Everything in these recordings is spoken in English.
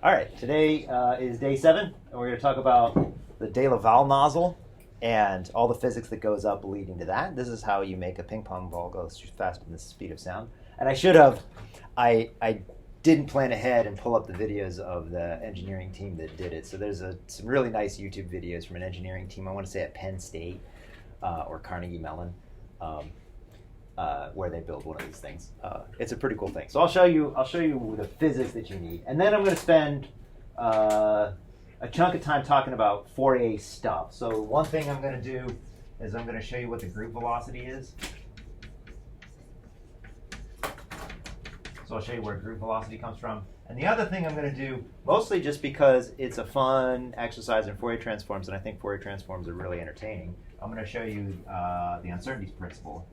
All right, today is day 7, and we're going to talk about the de Laval nozzle and all the physics that goes up leading to that. This is how you make a ping pong ball go faster than the speed of sound. And I should have, I didn't plan ahead and pull up the videos of the engineering team that did it. So there's some really nice YouTube videos from an engineering team, I want to say at Penn State or Carnegie Mellon, where they build one of these things. It's a pretty cool thing. So I'll show you the physics that you need, and then I'm going to spend a chunk of time talking about Fourier stuff. So one thing I'm going to do is I'm going to show you what the group velocity is. So I'll show you where group velocity comes from. And the other thing I'm going to do, mostly just because it's a fun exercise in Fourier transforms, and I think Fourier transforms are really entertaining, I'm going to show you the uncertainties principle.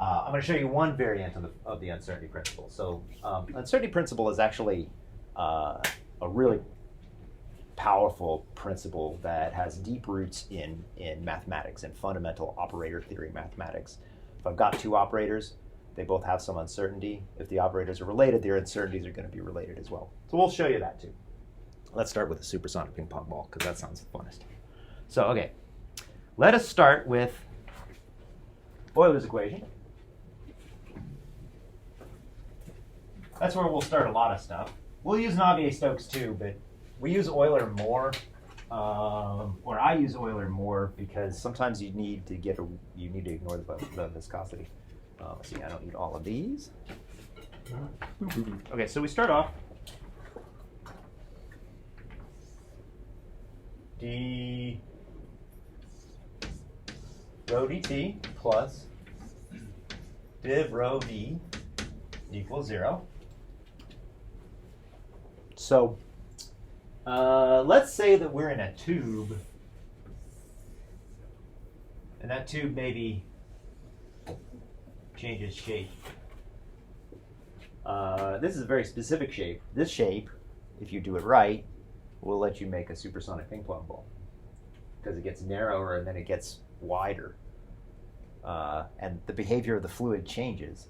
I'm going to show you one variant of the uncertainty principle. So uncertainty principle is actually a really powerful principle that has deep roots in mathematics and fundamental operator theory mathematics. If I've got two operators, they both have some uncertainty. If the operators are related, their uncertainties are going to be related as well. So we'll show you that too. Let's start with the supersonic ping pong ball, because that sounds the funnest. So, okay, let us start with Euler's equation. That's where we'll start a lot of stuff. We'll use Navier-Stokes too, but we use Euler more, or I use Euler more because sometimes you need to ignore the viscosity. Let's see, I don't need all of these. Okay, so we start off d rho dt plus div rho v equals 0. So let's say that we're in a tube, and that tube maybe changes shape. This is a very specific shape. This shape, if you do it right, will let you make a supersonic ping pong ball, because it gets narrower and then it gets wider. And the behavior of the fluid changes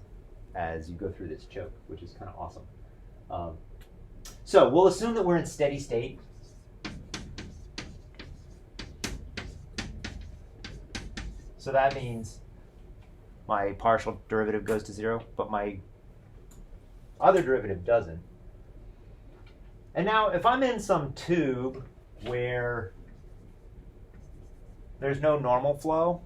as you go through this choke, which is kind of awesome. So we'll assume that we're in steady state. So that means my partial derivative goes to 0, but my other derivative doesn't. And now if I'm in some tube where there's no normal flow,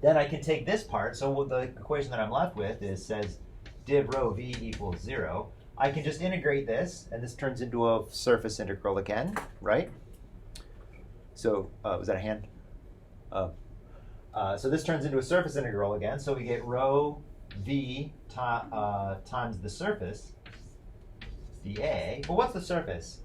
then I can take this part. So the equation that I'm left with says div rho v equals 0. I can just integrate this, and this turns into a surface integral again, right? So was that a hand? So this turns into a surface integral again. So we get rho v times the surface, dA. Well, what's the surface?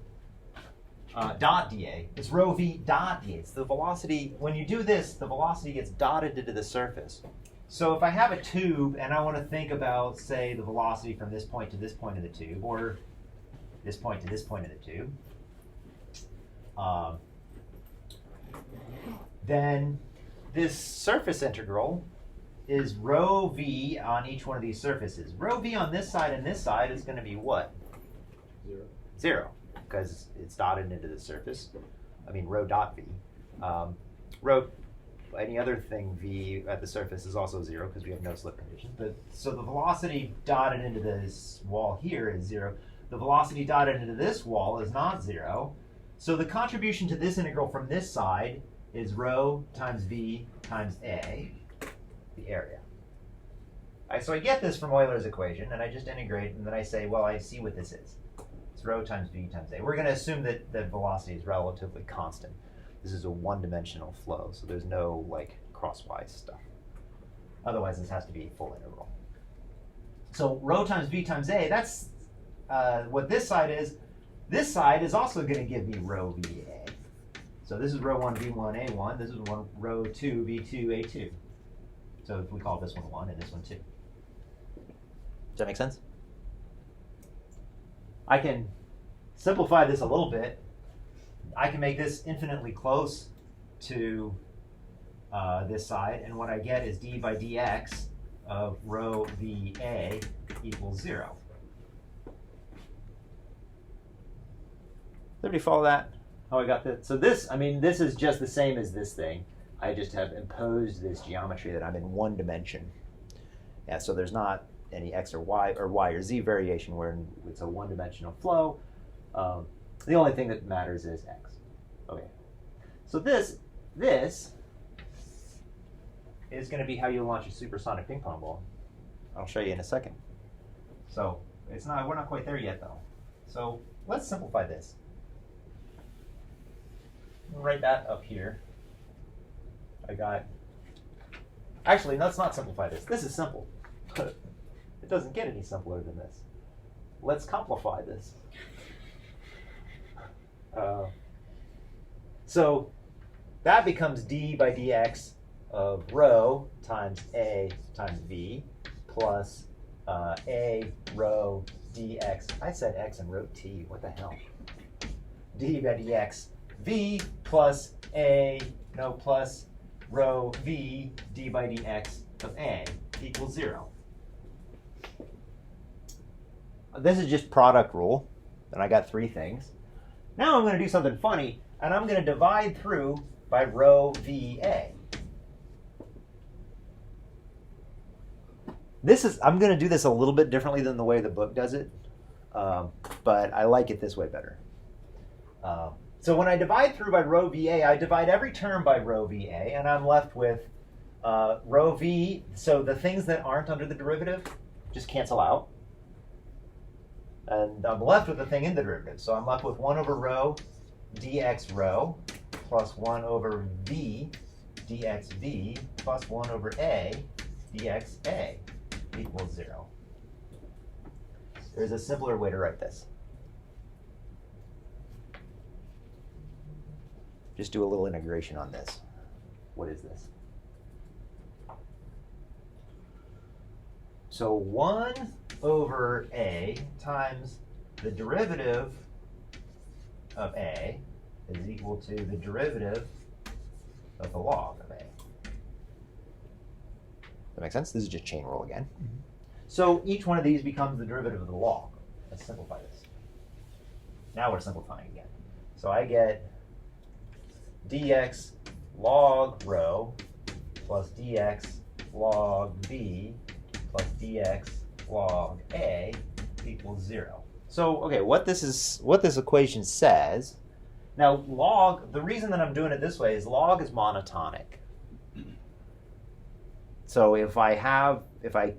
Dot dA. It's rho v dot dA. It's the velocity. When you do this, the velocity gets dotted into the surface. So if I have a tube and I want to think about, say, the velocity from this point to this point of the tube, or this point to this point of the tube, then this surface integral is rho v on each one of these surfaces. Rho v on this side and this side is going to be what? 0, because it's dotted into the surface. I mean, rho dot v. Rho any other thing v at the surface is also 0 because we have no slip condition. But so the velocity dotted into this wall here is 0. The velocity dotted into this wall is not 0. So the contribution to this integral from this side is rho times v times a, the area. So I get this from Euler's equation, and I just integrate, and then I say, well, I see what this is. It's rho times v times a. We're going to assume that the velocity is relatively constant. This is a one-dimensional flow, so there's no like crosswise stuff. Otherwise, this has to be a full integral. So rho times v times a, that's what this side is. This side is also going to give me rho va. So this is rho 1 v1 a1. This is rho 2 v2 a2. So if we call this one 1 and this one 2. Does that make sense? I can simplify this a little bit. I can make this infinitely close to this side, and what I get is d by dx of rho VA equals 0. Everybody follow that? How I got that? So this, I mean, this is just the same as this thing. I just have imposed this geometry that I'm in one dimension. Yeah, so there's not any x or y or z variation where it's a one-dimensional flow. The only thing that matters is x. Okay. So this is going to be how you launch a supersonic ping pong ball. I'll show you in a second. So it's not, we're not quite there yet though. So let's simplify this. Write that up here. I got, actually, let's not simplify this. This is simple. It doesn't get any simpler than this. Let's simplify this. So that becomes d by dx of rho times a times v plus a rho dx. I said x and wrote t. What the hell? D by dx v plus a, no, plus rho v d by dx of a equals 0. This is just product rule, and I got 3 things. Now I'm going to do something funny, and I'm going to divide through by rho VA. I'm going to do this a little bit differently than the way the book does it, but I like it this way better. So when I divide through by rho VA, I divide every term by rho VA, and I'm left with rho V. So the things that aren't under the derivative just cancel out. And I'm left with the thing in the derivative. So I'm left with 1 over rho dx rho plus 1 over v dx v plus 1 over a dx a equals 0. There's a simpler way to write this. Just do a little integration on this. What is this? So 1 over a times the derivative of a is equal to the derivative of the log of a. That makes sense? This is just chain rule again. Mm-hmm. So each one of these becomes the derivative of the log. Let's simplify this. Now we're simplifying again. So I get dx log rho plus dx log v plus dx log a equals 0. So, okay, what this equation says, now log, the reason that I'm doing it this way is log is monotonic. So if I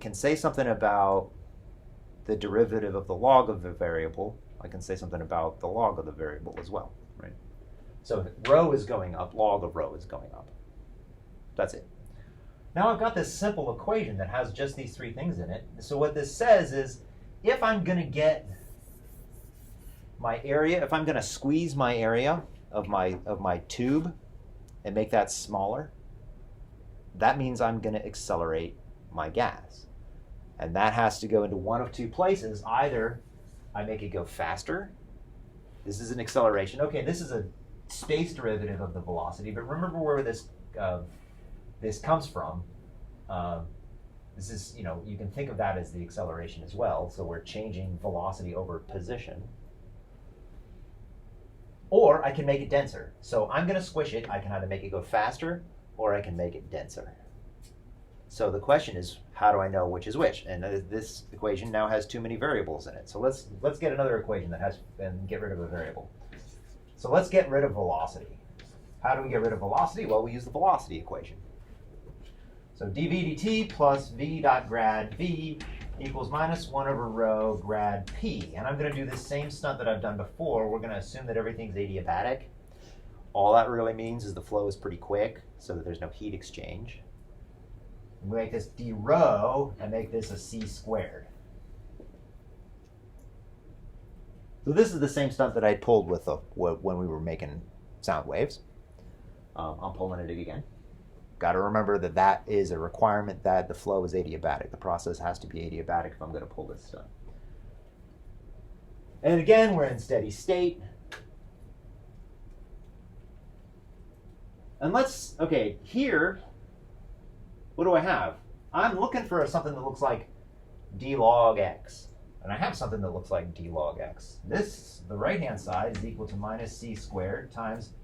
can say something about the derivative of the log of the variable, I can say something about the log of the variable as well, right? So rho is going up, log of rho is going up. That's it. Now I've got this simple equation that has just these 3 things in it. So what this says is, if I'm going to get my area, if I'm going to squeeze my area of my tube and make that smaller, that means I'm going to accelerate my gas. And that has to go into one of 2 places. Either I make it go faster. This is an acceleration. Okay, this is a space derivative of the velocity, but remember where this comes from. This is, you can think of that as the acceleration as well. So we're changing velocity over position. Or I can make it denser. So I'm going to squish it. I can either make it go faster or I can make it denser. So the question is, how do I know which is which? And this equation now has too many variables in it. So let's get another equation that has, and get rid of a variable. So let's get rid of velocity. How do we get rid of velocity? Well, we use the velocity equation. So dv dt plus v dot grad v equals minus 1 over rho grad p. And I'm going to do the same stunt that I've done before. We're going to assume that everything's adiabatic. All that really means is the flow is pretty quick, so that there's no heat exchange. We make this d rho and make this a c squared. So this is the same stunt that I pulled with when we were making sound waves. I'm pulling it again. Got to remember that that is a requirement that the flow is adiabatic. The process has to be adiabatic if I'm going to pull this stuff. And again, we're in steady state. And let's, okay, here what do I have? I'm looking for something that looks like d log x. And I have something that looks like d log x. This, the right-hand side, is equal to minus c squared times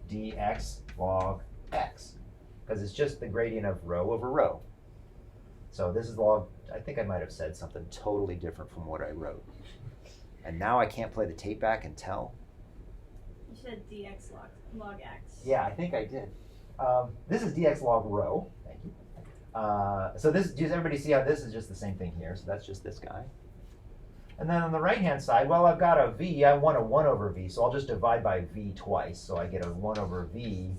dx log x. Because it's just the gradient of rho over rho. So this is log, I think I might have said something totally different from what I wrote. And now I can't play the tape back and tell. You said dx log x. Yeah, I think I did. This is dx log rho. Thank you. So this, does everybody see how this is just the same thing here? So that's just this guy. And then on the right-hand side, well, I've got a v. I want a 1 over v, so I'll just divide by v twice. So I get a 1 over v.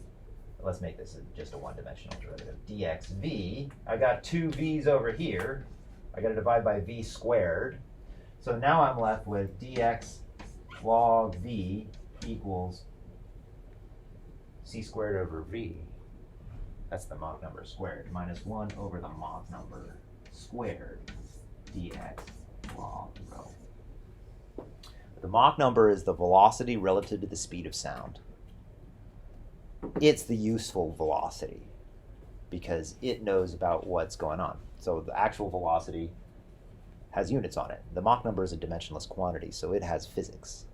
Let's make this just a one-dimensional derivative. dxv. I got two v's over here. I got to divide by v squared. So now I'm left with dx log v equals c squared over v. That's the Mach number squared, minus 1 over the Mach number squared dx log rho. The Mach number is the velocity relative to the speed of sound. It's the useful velocity because it knows about what's going on. So the actual velocity has units on it. The Mach number is a dimensionless quantity, so it has physics.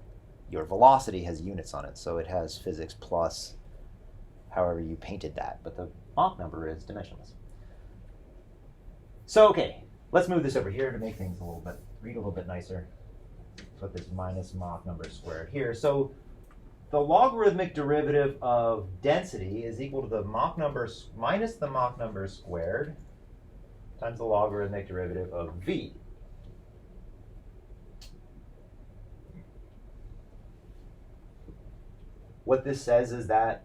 Your velocity has units on it, so it has physics plus however you painted that. But the Mach number is dimensionless. So, okay, let's move this over here to make things read a little bit nicer. Put this minus Mach number squared here. So the logarithmic derivative of density is equal to the Mach number minus the Mach number squared times the logarithmic derivative of v. What this says is that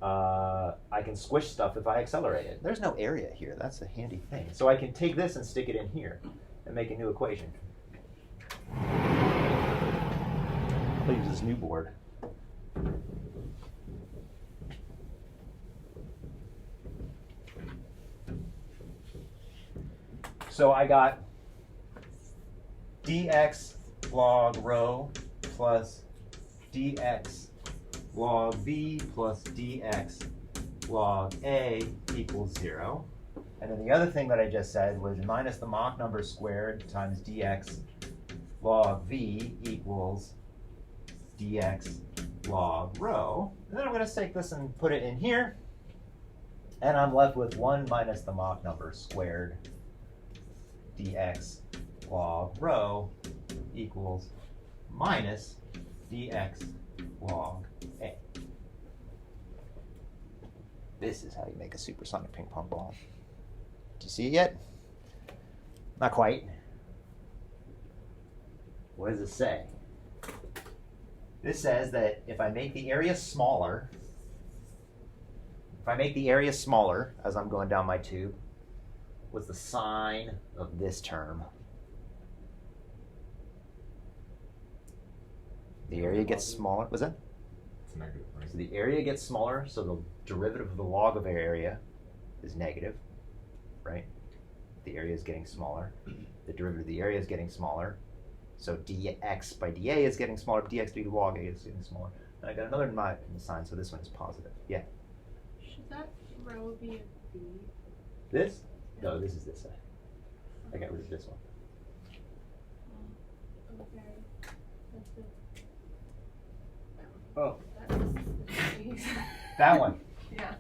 I can squish stuff if I accelerate it. There's no area here. That's a handy thing. So I can take this and stick it in here and make a new equation. I'll use this new board. So I got dx log rho plus dx log v plus dx log a equals 0. And then the other thing that I just said was minus the Mach number squared times dx log v equals dx log rho. And then I'm going to take this and put it in here. And I'm left with 1 minus the Mach number squared dx log rho equals minus dx log a. This is how you make a supersonic ping pong ball. Do you see it yet? Not quite. What does it say? This says that if I make the area smaller, as I'm going down my tube, what's the sign of this term? The area gets smaller. What's that? It's negative, right? So the area gets smaller, so the derivative of the log of area is negative, right? The area is getting smaller. The derivative of the area is getting smaller. So dx by dA is getting smaller, dx by log a is getting smaller. And I got another sign, so this one is positive. Yeah? Should that rho be a v? This? No, this is this side. I got rid of this one. Okay. That's it. Oh, That is that one. yeah.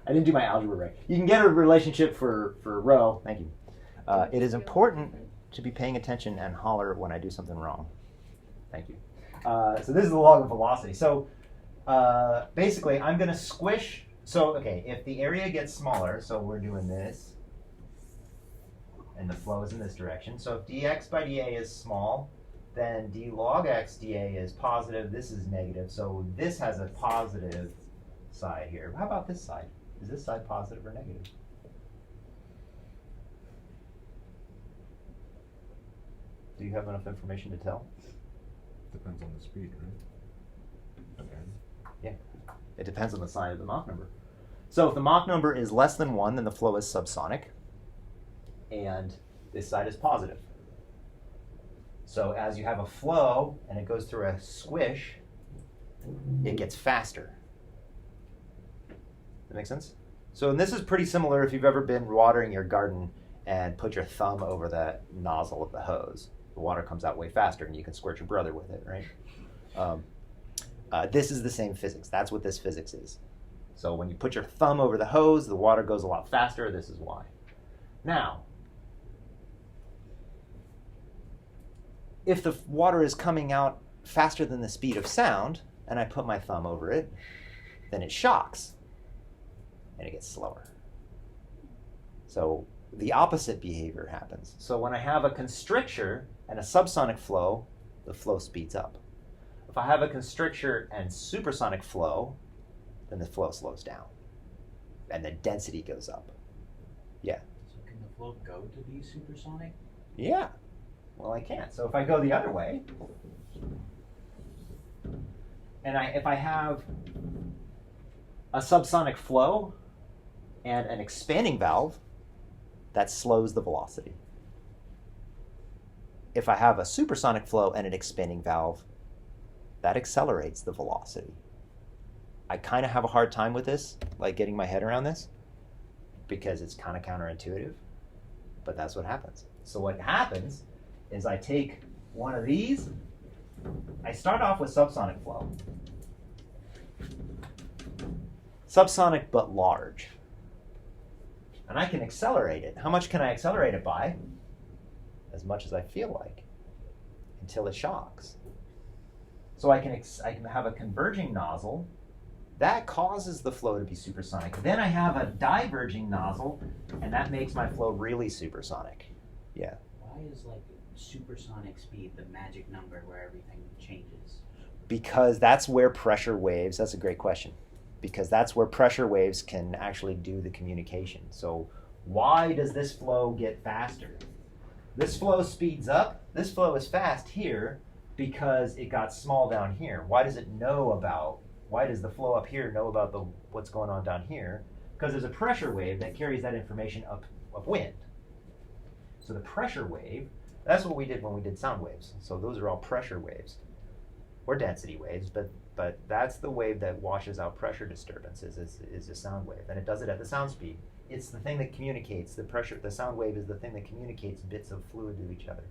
I didn't do my algebra right. You can get a relationship for rho. Thank you. It is important to be paying attention and holler when I do something wrong. Thank you. So this is the log of velocity. So basically, I'm going to squish. So, okay, if the area gets smaller, so we're doing this, and the flow is in this direction. So if dx by dA is small, then d log x dA is positive. This is negative. So this has a positive side here. How about this side? Is this side positive or negative? Do you have enough information to tell? Depends on the speed, right? Okay. Yeah. It depends on the sign of the Mach number. So if the Mach number is less than 1, then the flow is subsonic. And this side is positive. So as you have a flow and it goes through a squish, it gets faster. That make sense? So and this is pretty similar if you've ever been watering your garden and put your thumb over that nozzle of the hose. The water comes out way faster and you can squirt your brother with it, right? This is the same physics. That's what this physics is. So when you put your thumb over the hose, the water goes a lot faster. This is why. Now, if the water is coming out faster than the speed of sound, and I put my thumb over it, then it shocks, and it gets slower. So the opposite behavior happens. So when I have a constrictor and a subsonic flow, the flow speeds up. If I have a constrictor and supersonic flow, then the flow slows down, and the density goes up. Yeah. So can the flow go to be supersonic? Yeah. Well, I can't. So if I go the other way, and if I have a subsonic flow and an expanding valve, that slows the velocity. If I have a supersonic flow and an expanding valve, that accelerates the velocity. I kind of have a hard time with this, like getting my head around this, because it's kind of counterintuitive, but that's what happens. So what happens is I take one of these, I start off with subsonic flow. Subsonic but large. And I can accelerate it. How much can I accelerate it by? As much as I feel like, until it shocks. So I can have a converging nozzle. That causes the flow to be supersonic. Then I have a diverging nozzle, and that makes my flow really supersonic. Yeah. Why is like supersonic speed the magic number where everything changes? Because that's where pressure waves, that's a great question, because that's where pressure waves can actually do the communication. So why does this flow get faster? This flow speeds up. This flow is fast here because it got small down here. Why does the flow up here know about what's going on down here? Because there's a pressure wave that carries that information upwind. So the pressure wave, that's what we did when we did sound waves. So those are all pressure waves, or density waves, but that's the wave that washes out pressure disturbances is a sound wave, and it does it at the sound speed. It's the thing that communicates the sound wave is the thing that communicates bits of fluid to each other.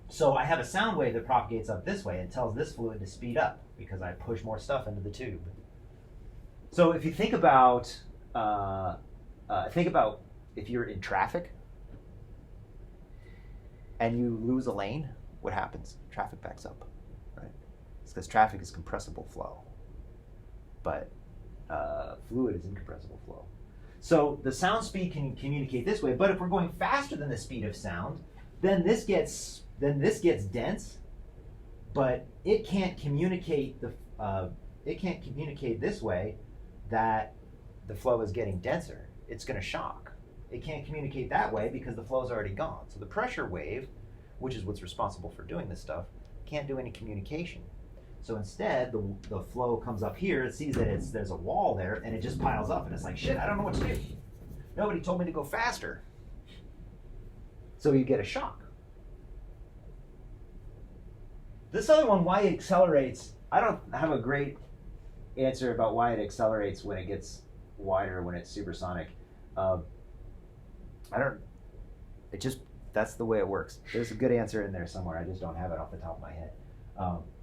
So I have a sound wave that propagates up this way and tells this fluid to speed up because I push more stuff into the tube. So if you think about if you're in traffic and you lose a lane, what happens? Traffic backs up, right? It's because traffic is compressible flow, but fluid is incompressible flow. So the sound speed can communicate this way, but if we're going faster than the speed of sound, then this gets dense, but it can't communicate this way that the flow is getting denser. It's going to shock. It can't communicate that way because the flow is already gone. So the pressure wave, which is what's responsible for doing this stuff, can't do any communication. So instead, the flow comes up here, it sees that there's a wall there, and it just piles up, and it's like, shit, I don't know what to do. Nobody told me to go faster. So you get a shock. This other one, why it accelerates, I don't have a great answer about why it accelerates when it gets wider, when it's supersonic. That's the way it works. There's a good answer in there somewhere, I just don't have it off the top of my head.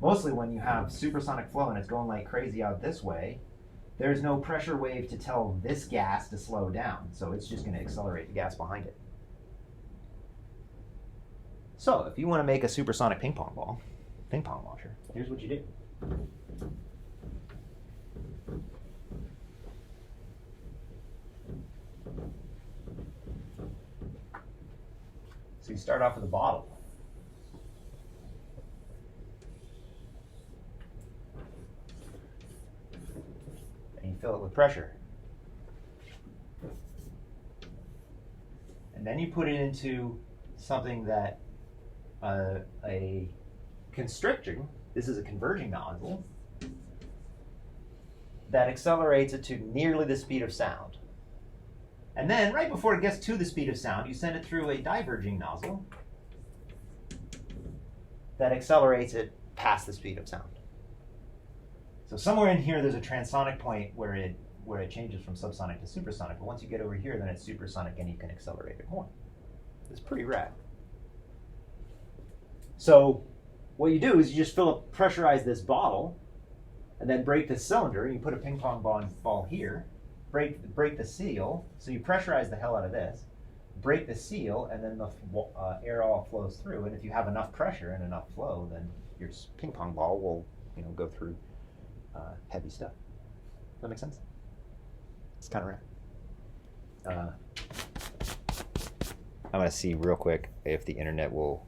Mostly when you have supersonic flow and it's going like crazy out this way, there's no pressure wave to tell this gas to slow down, so it's just going to accelerate the gas behind it. So if you want to make a supersonic ping pong launcher, here's what you do. So you start off with a bottle. And you fill it with pressure. And then you put it into something that a constricting, this is a converging nozzle, that accelerates it to nearly the speed of sound. And then, right before it gets to the speed of sound, you send it through a diverging nozzle that accelerates it past the speed of sound. So somewhere in here, there's a transonic point where where it changes from subsonic to supersonic. But once you get over here, then it's supersonic and you can accelerate it more. It's pretty rad. So what you do is you just pressurize this bottle, and then break the cylinder, and you put a ping pong ball here, break the seal, so you pressurize the hell out of this, break the seal, and then the air all flows through. And if you have enough pressure and enough flow, then your ping pong ball will, go through heavy stuff. Does that make sense? It's kind of rad. I'm going to see real quick if the internet will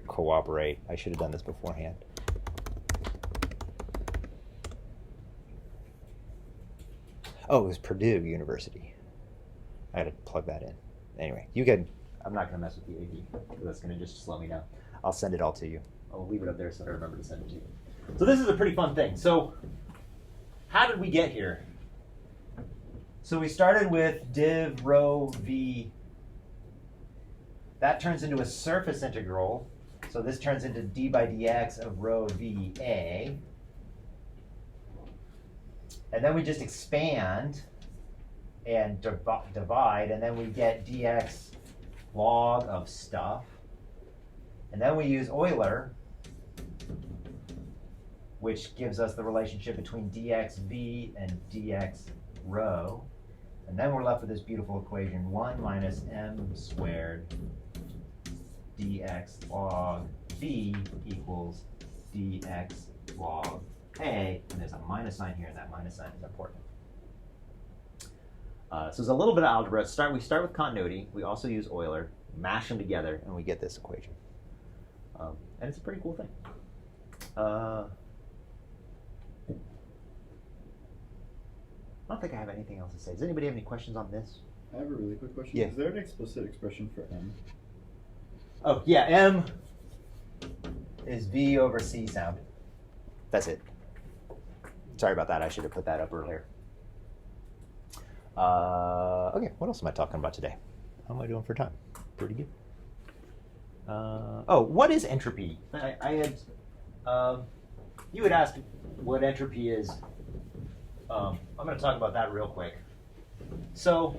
cooperate. I should have done this beforehand. Oh, it was Purdue University. I got to plug that in. Anyway, I'm not going to mess with the AV because that's going to just slow me down. I'll send it all to you. I'll leave it up there so I remember to send it to you. So this is a pretty fun thing. So how did we get here? So we started with div rho v. That turns into a surface integral. So this turns into d by dx of rho v a. And then we just expand and divide, and then we get dx log of stuff. And then we use Euler, which gives us the relationship between dxv and dx rho. And then we're left with this beautiful equation, 1 minus m squared dx log v equals dx log a. And there's a minus sign here, and that minus sign is important. So there's a little bit of algebra. We start with continuity. We also use Euler, mash them together, and we get this equation. And it's a pretty cool thing. I don't think I have anything else to say. Does anybody have any questions on this? I have a really quick question. Yeah. Is there an explicit expression for m? Oh, yeah, m is v over c sound. That's it. Sorry about that. I should have put that up earlier. Okay, what else am I talking about today? How am I doing for time? Pretty good. What is entropy? You had asked what entropy is. I'm going to talk about that real quick. So,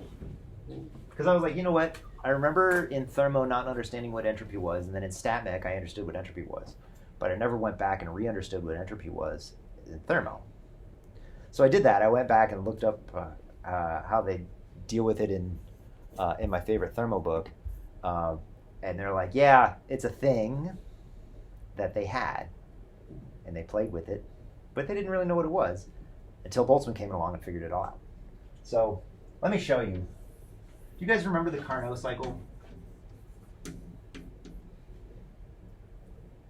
because I was like, you know what? I remember in thermo not understanding what entropy was, and then in StatMech I understood what entropy was. But I never went back and re-understood what entropy was in thermo. So I did that. I went back and looked up how they deal with it in my favorite thermo book. And they're like, yeah, it's a thing that they had, and they played with it, but they didn't really know what it was until Boltzmann came along and figured it all out. So let me show you. Do you guys remember the Carnot Cycle?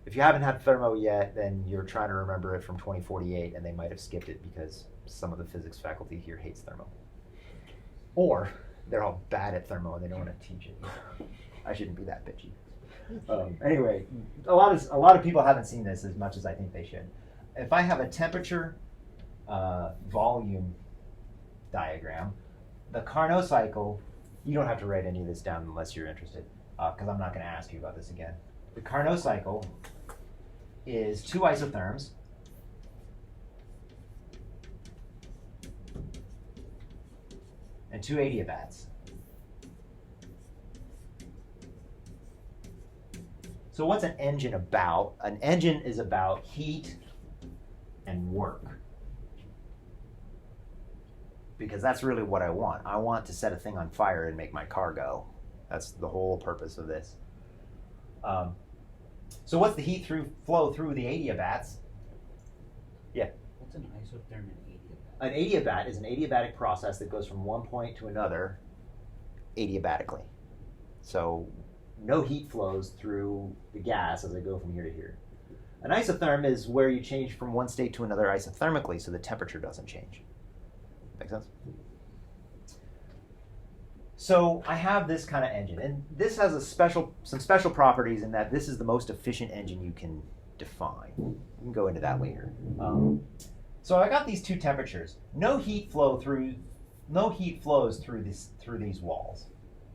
If you haven't had thermo yet, then you're trying to remember it from 2048, and they might have skipped it because some of the physics faculty here hates thermo. Or they're all bad at thermo and they don't want to teach it. I shouldn't be that bitchy. Anyway, a lot of people haven't seen this as much as I think they should. If I have a temperature volume diagram, the Carnot cycle, you don't have to write any of this down unless you're interested, because I'm not going to ask you about this again. The Carnot cycle is two isotherms and two adiabats. So what's an engine about? An engine is about heat and work. Because that's really what I want. I want to set a thing on fire and make my car go. That's the whole purpose of this. So what's the heat flow through the adiabats? Yeah. What's an isotherm and adiabat? An adiabat is an adiabatic process that goes from one point to another adiabatically. So no heat flows through the gas as I go from here to here. An isotherm is where you change from one state to another isothermically so the temperature doesn't change. Make sense? So I have this kind of engine, and this has some special properties in that this is the most efficient engine you can define. We can go into that later. So I got these two temperatures. No heat flows through these walls.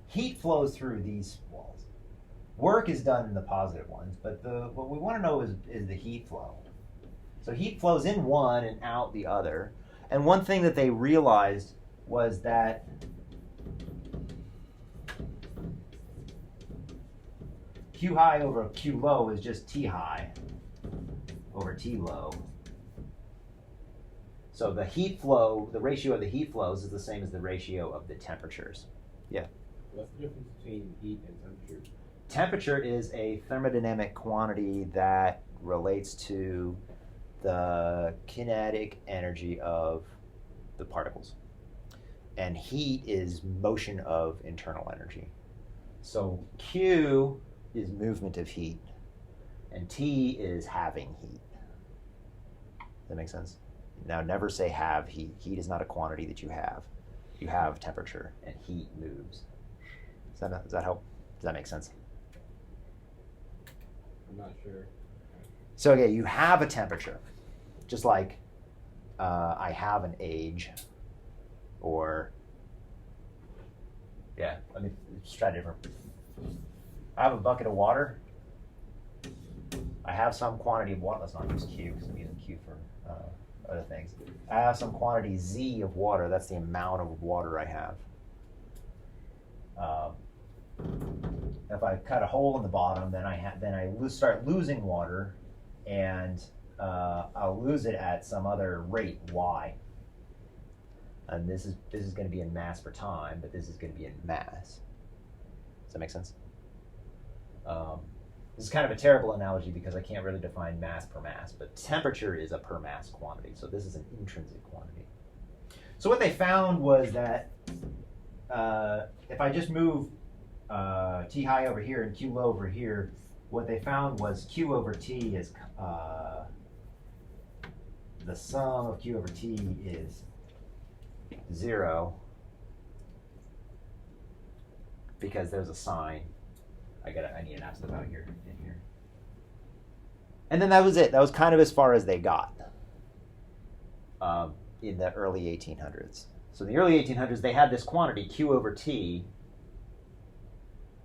Heat flows through these walls. Work is done in the positive ones, but what we want to know is the heat flow. So heat flows in one and out the other. And one thing that they realized was that Q high over Q low is just T high over T low. So the heat flow, the ratio of the heat flows is the same as the ratio of the temperatures. Yeah? What's the difference between heat and temperature? Temperature is a thermodynamic quantity that relates to the kinetic energy of the particles. And heat is motion of internal energy. So Q is movement of heat, and T is having heat. Does that make sense? Now never say have heat. Heat is not a quantity that you have. You have temperature, and heat moves. Does that help? Does that make sense? I'm not sure. So okay, you have a temperature, just like I have an age, or yeah. Let me just try different. I have a bucket of water. I have some quantity of water. Let's not use Q because I'm using Q for other things. I have some quantity Z of water. That's the amount of water I have. If I cut a hole in the bottom, then I start losing water, and I'll lose it at some other rate Y. And this is going to be in mass per time, but this is going to be in mass. Does that make sense? This is kind of a terrible analogy because I can't really define mass per mass, but temperature is a per mass quantity, so this is an intrinsic quantity. So what they found was that if I just move T high over here and Q low over here, what they found was Q over T is the sum of Q over T is 0 because there's a sign. I need an absolute value here in here. And then that was it. That was kind of as far as they got in the early 1800s. So in the early 1800s, they had this quantity, Q over T,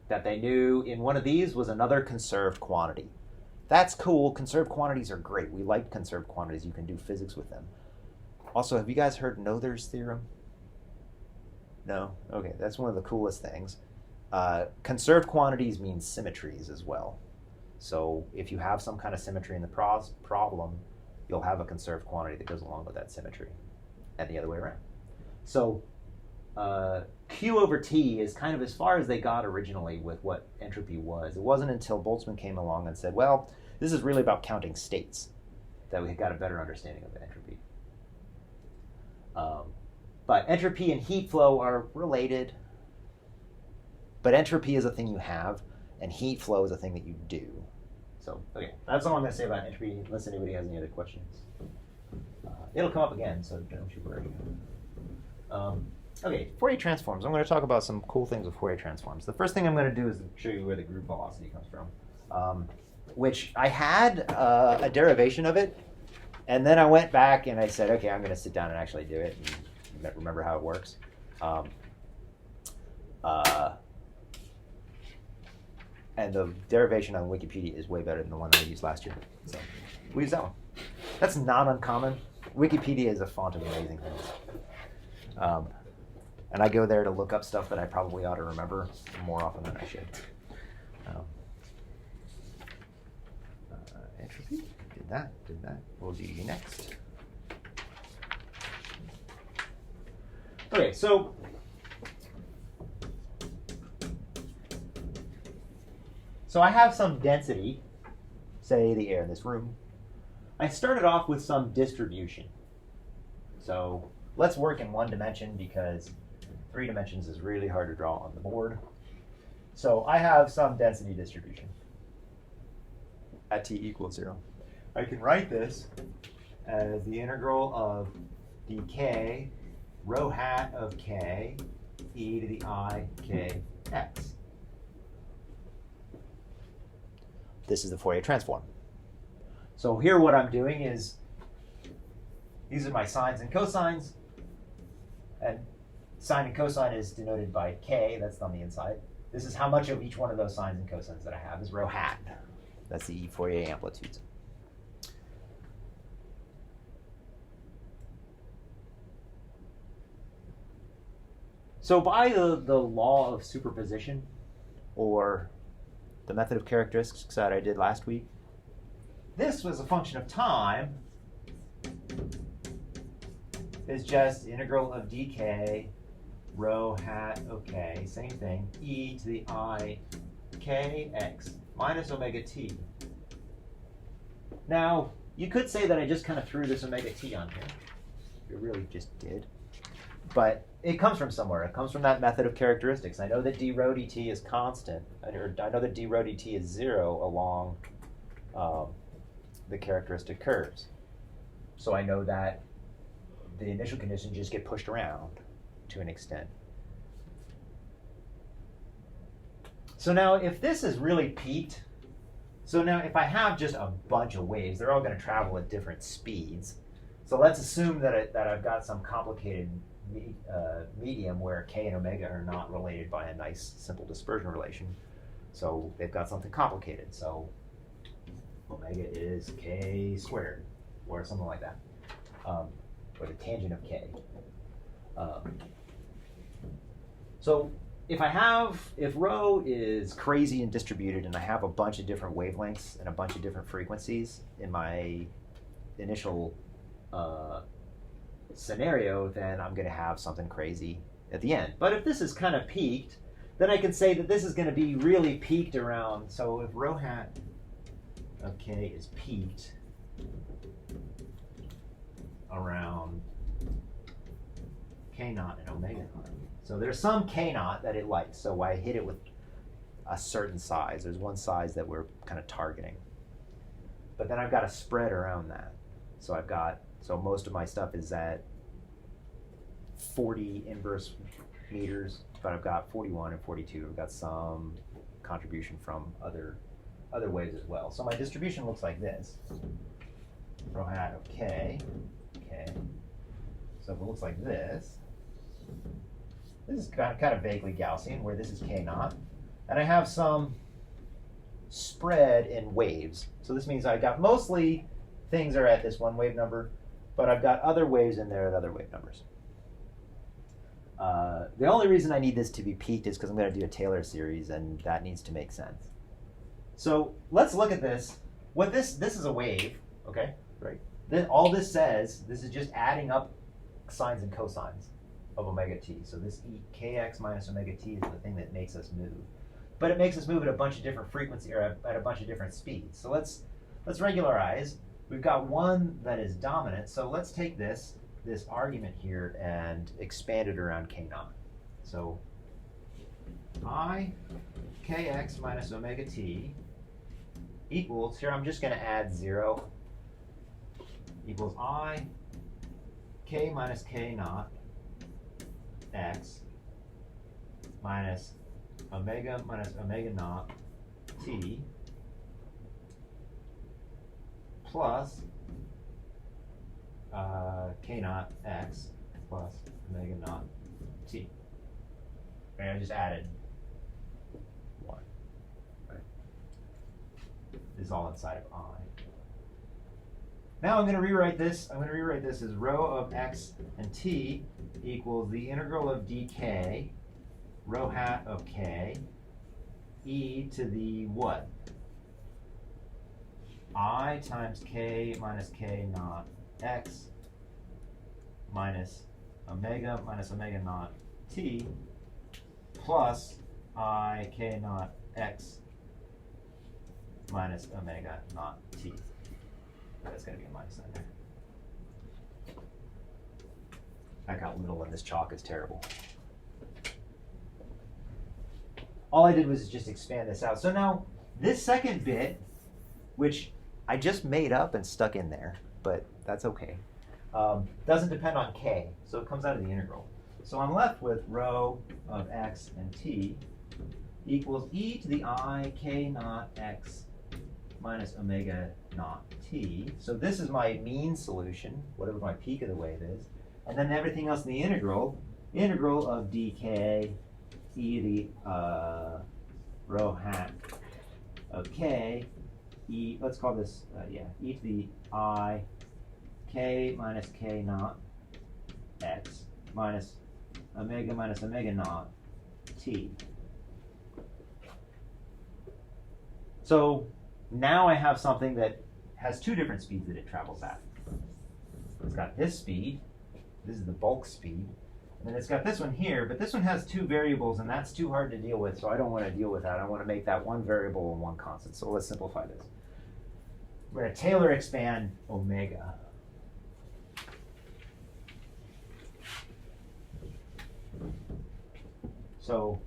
that they knew in one of these was another conserved quantity. That's cool. Conserved quantities are great. We like conserved quantities. You can do physics with them. Also, have you guys heard Noether's theorem? No? Okay, that's one of the coolest things. Conserved quantities mean symmetries as well. So if you have some kind of symmetry in the problem, you'll have a conserved quantity that goes along with that symmetry, and the other way around. So Q over T is kind of as far as they got originally with what entropy was. It wasn't until Boltzmann came along and said, well, this is really about counting states that we got a better understanding of entropy. But entropy and heat flow are related. But entropy is a thing you have, and heat flow is a thing that you do. So, okay, that's all I'm going to say about entropy, unless anybody has any other questions. It'll come up again, so don't you worry. Okay, Fourier transforms. I'm going to talk about some cool things with Fourier transforms. The first thing I'm going to do is show you where the group velocity comes from, which I had a derivation of it, and then I went back and I said, okay, I'm going to sit down and actually do it and remember how it works. And the derivation on Wikipedia is way better than the one that I used last year. So we use that one. That's not uncommon. Wikipedia is a font of amazing things. And I go there to look up stuff that I probably ought to remember more often than I should. Entropy, did that. We'll do you next. Okay, so I have some density, say the air in this room. I started off with some distribution. So let's work in one dimension because 3 dimensions is really hard to draw on the board. So I have some density distribution at t equals 0. I can write this as the integral of dk rho hat of k e to the I k x. This is the Fourier transform. So here what I'm doing is, these are my sines and cosines, and sine and cosine is denoted by k, that's on the inside. This is how much of each one of those sines and cosines that I have is rho hat. That's the Fourier amplitudes. So by the law of superposition, or the method of characteristics that I did last week, this was a function of time is just integral of dk rho hat, okay, same thing, e to the I kx minus omega t. Now, you could say that I just kind of threw this omega t on here. You really just did. But it comes from somewhere. It comes from that method of characteristics. I know that d rho dt is constant. I know that d rho dt is 0 along the characteristic curves. So I know that the initial conditions just get pushed around to an extent. So now if this is really peaked, so now if I have just a bunch of waves, they're all going to travel at different speeds. So let's assume that I've got some complicated medium where k and omega are not related by a nice simple dispersion relation. So they've got something complicated. So omega is k squared or something like that, or the tangent of k. So if rho is crazy and distributed and I have a bunch of different wavelengths and a bunch of different frequencies in my initial scenario, then I'm going to have something crazy at the end. But if this is kind of peaked, then I can say that this is going to be really peaked around, so if rho hat of k is peaked around k naught and omega naught. So there's some k naught that it likes, so I hit it with a certain size. There's one size that we're kind of targeting. But then I've got a spread around that. So most of my stuff is at 40 inverse meters, but I've got 41 and 42. I've got some contribution from other waves as well. So my distribution looks like this. Rho hat of k. So if it looks like this, this is kind of vaguely Gaussian, where this is k naught. And I have some spread in waves. So this means I got mostly things are at this one wave number, but I've got other waves in there at other wave numbers. The only reason I need this to be peaked is because I'm going to do a Taylor series, and that needs to make sense. So let's look at this. What this is a wave, okay? Right. Then all this says, this is just adding up sines and cosines of omega t. So this kx minus omega t is the thing that makes us move. But it makes us move at a bunch of different frequencies, or at a bunch of different speeds. So let's regularize. We've got one that is dominant. So let's take this argument here and expand it around k naught. So I kx minus omega t equals, here I'm just going to add 0, equals I k minus k naught x minus omega naught t plus k naught x plus omega naught t. And I just added 1. Right. This is all inside of I. Now I'm going to rewrite this. I'm going to rewrite this as rho of x and t equals the integral of dk rho hat of k e to the what? I times k minus k naught x minus omega naught t plus I k naught x minus omega naught t. That's going to be a minus sign there. I got little and this chalk is terrible. All I did was just expand this out. So now this second bit, which I just made up and stuck in there, but that's okay, doesn't depend on k, so it comes out of the integral. So I'm left with rho of x and t equals e to the I k naught x minus omega naught t. So this is my mean solution, whatever my peak of the wave is. And then everything else in the integral of dk e to the rho hat of k, e, let's call this, e to the I k minus k naught x minus omega minus omega naught t. So now I have something that has two different speeds that it travels at. It's got this speed, this is the bulk speed, and then it's got this one here, but this one has two variables, and that's too hard to deal with, so I don't want to deal with that. I want to make that one variable and one constant. So let's simplify this. We're going to Taylor expand omega. So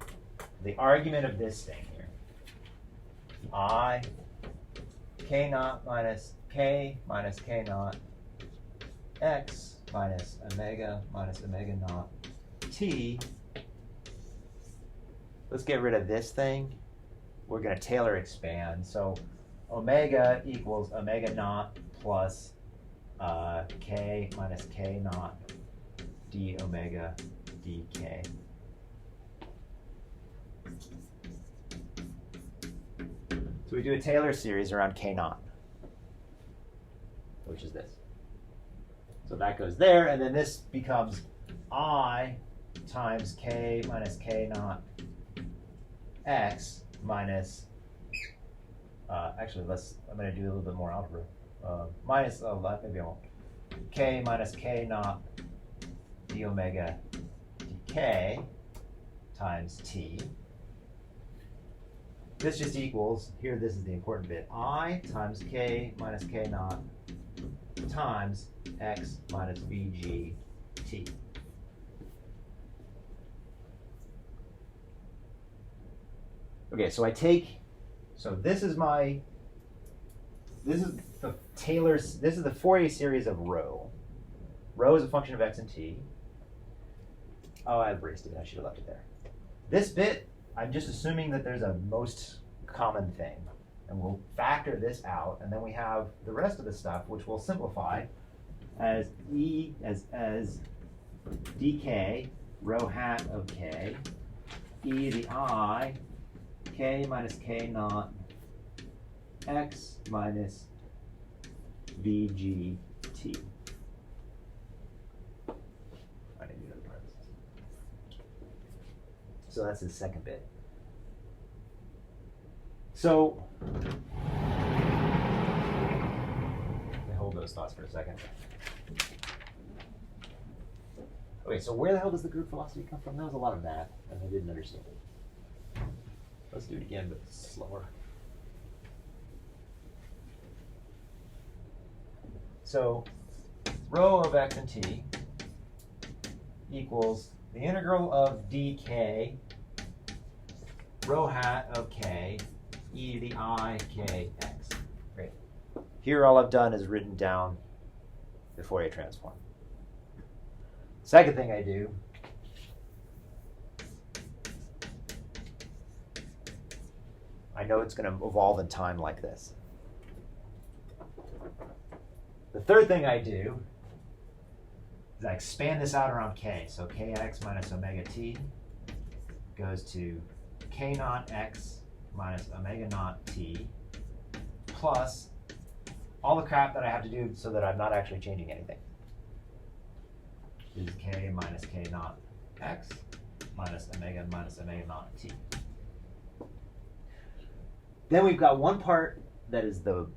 the argument of this thing here, I k naught minus k naught x minus omega naught t. Let's get rid of this thing. We're going to Taylor expand. So omega equals omega naught plus k minus k naught d omega dk. So we do a Taylor series around k naught, which is this. So that goes there, and then this becomes I times k minus k naught x minus, actually, I'm going to do a little bit more algebra. Minus, maybe I won't. K minus k naught d omega dk times t. This just equals, here this is the important bit, I times k minus k naught times x minus vg t. Okay, so this is the Fourier series of rho. Rho is a function of x and t. Oh, I erased it, I should have left it there. This bit, I'm just assuming that there's a most common thing, and we'll factor this out, and then we have the rest of the stuff, which we'll simplify as as dk rho hat of k e to the I k minus k naught x minus vg t. I need another parenthesis. So that's the second bit. So let me hold those thoughts for a second. Okay, so where the hell does the group velocity come from? That was a lot of math, and I didn't understand it. Let's do it again, but slower. So rho of x and t equals the integral of dk rho hat of k e to the I k x. Great. Here all I've done is written down the Fourier transform. Second thing I do I know it's going to evolve in time like this. The third thing I do is I expand this out around k. So kx minus omega t goes to k naught x minus omega naught t plus all the crap that I have to do so that I'm not actually changing anything. Is k minus k naught x minus omega naught t. Then we've got one part that is the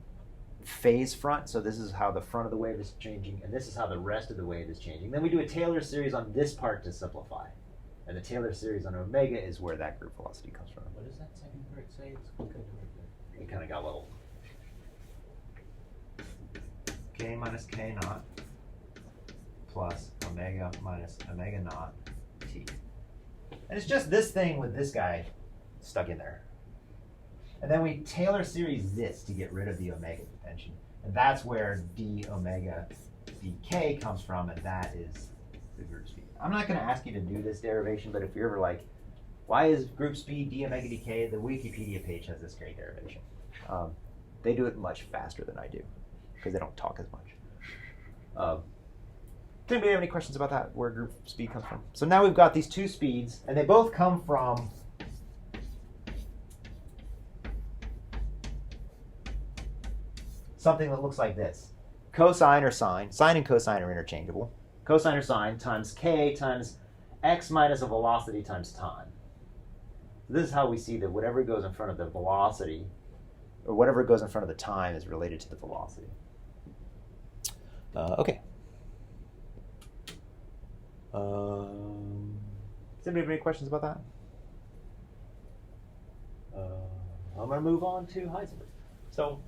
phase front, so this is how the front of the wave is changing, and this is how the rest of the wave is changing. Then we do a Taylor series on this part to simplify. And the Taylor series on omega is where that group velocity comes from. What does that second part say? It's good. We kind of got a little. K minus k naught plus omega minus omega naught t. And it's just this thing with this guy stuck in there. And then we Taylor series this to get rid of the omega convention. And that's where d omega dk comes from, and that is the group speed. I'm not going to ask you to do this derivation, but if you're ever like, why is group speed d omega dk? The Wikipedia page has this great derivation. They do it much faster than I do, because they don't talk as much. Does anybody have any questions about that, where group speed comes from? So now we've got these two speeds, and they both come from something that looks like this. Cosine or sine. Sine and cosine are interchangeable. Cosine or sine times k times x minus a velocity times time. This is how we see that whatever goes in front of the velocity, or whatever goes in front of the time, is related to the velocity. Okay. Does anybody have any questions about that? I'm going to move on to Heisenberg. So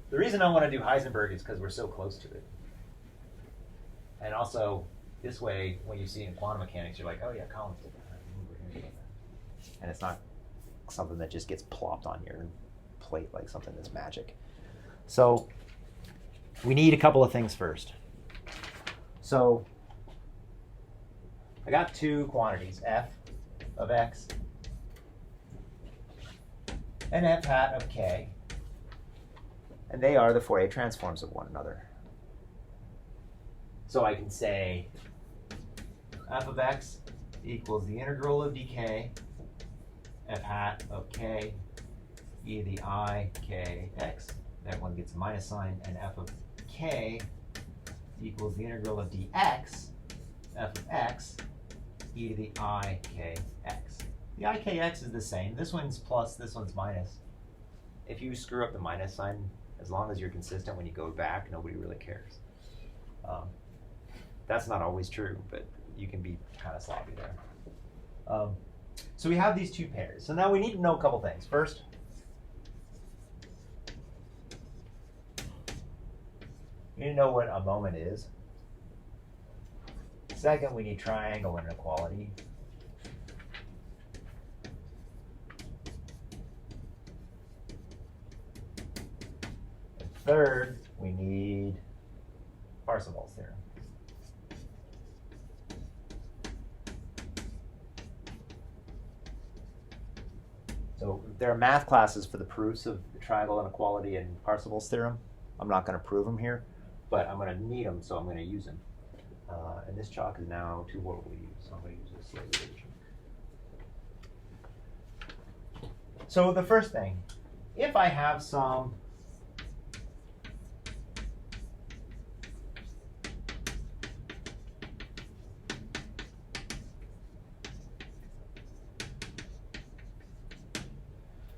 the reason I want to do Heisenberg is because we're so close to it. And also, this way, when you see in quantum mechanics, you're like, oh yeah, Colin's did that. And it's not something that just gets plopped on your plate like something that's magic. So we need a couple of things first. So I got two quantities, f of x and f hat of k, and they are the Fourier transforms of one another. So I can say f of x equals the integral of dk f hat of k e to the I k x. That one gets a minus sign, and f of k equals the integral of dx f of x e to the I k x. The I k x is the same. This one's plus, this one's minus. If you screw up the minus sign, as long as you're consistent when you go back, nobody really cares. That's not always true, but you can be kind of sloppy there. So we have these two pairs. So now we need to know a couple things. First, we need to know what a moment is. Second, we need triangle inequality. And third, we need Parseval's theorem. So there are math classes for the proofs of the triangle inequality and Parseval's theorem. I'm not going to prove them here, but I'm going to need them, so I'm going to use them. And this chalk is now too horrible to use, so I'm going to use a slow version. So the first thing, if I have some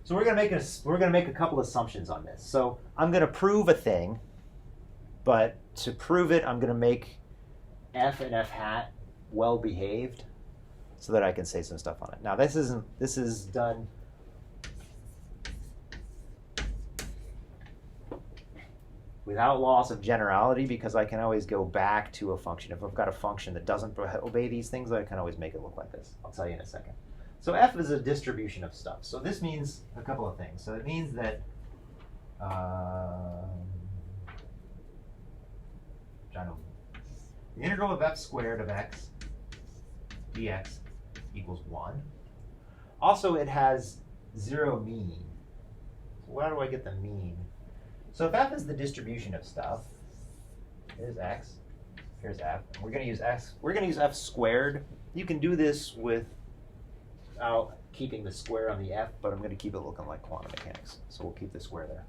So we're going to make a couple assumptions on this. So I'm going to prove a thing, but to prove it, I'm going to make f and f hat well behaved, so that I can say some stuff on it. Now this is done without loss of generality, because I can always go back to a function. If I've got a function that doesn't obey these things, I can always make it look like this. I'll tell you in a second. So f is a distribution of stuff. So this means a couple of things. So it means that the integral of f squared of x dx equals 1. Also, it has 0 mean. So how do I get the mean? So if f is the distribution of stuff, here's x, here's f. We're going to use x. We're going to use f squared. You can do this without keeping the square on the f, but I'm going to keep it looking like quantum mechanics. So we'll keep the square there.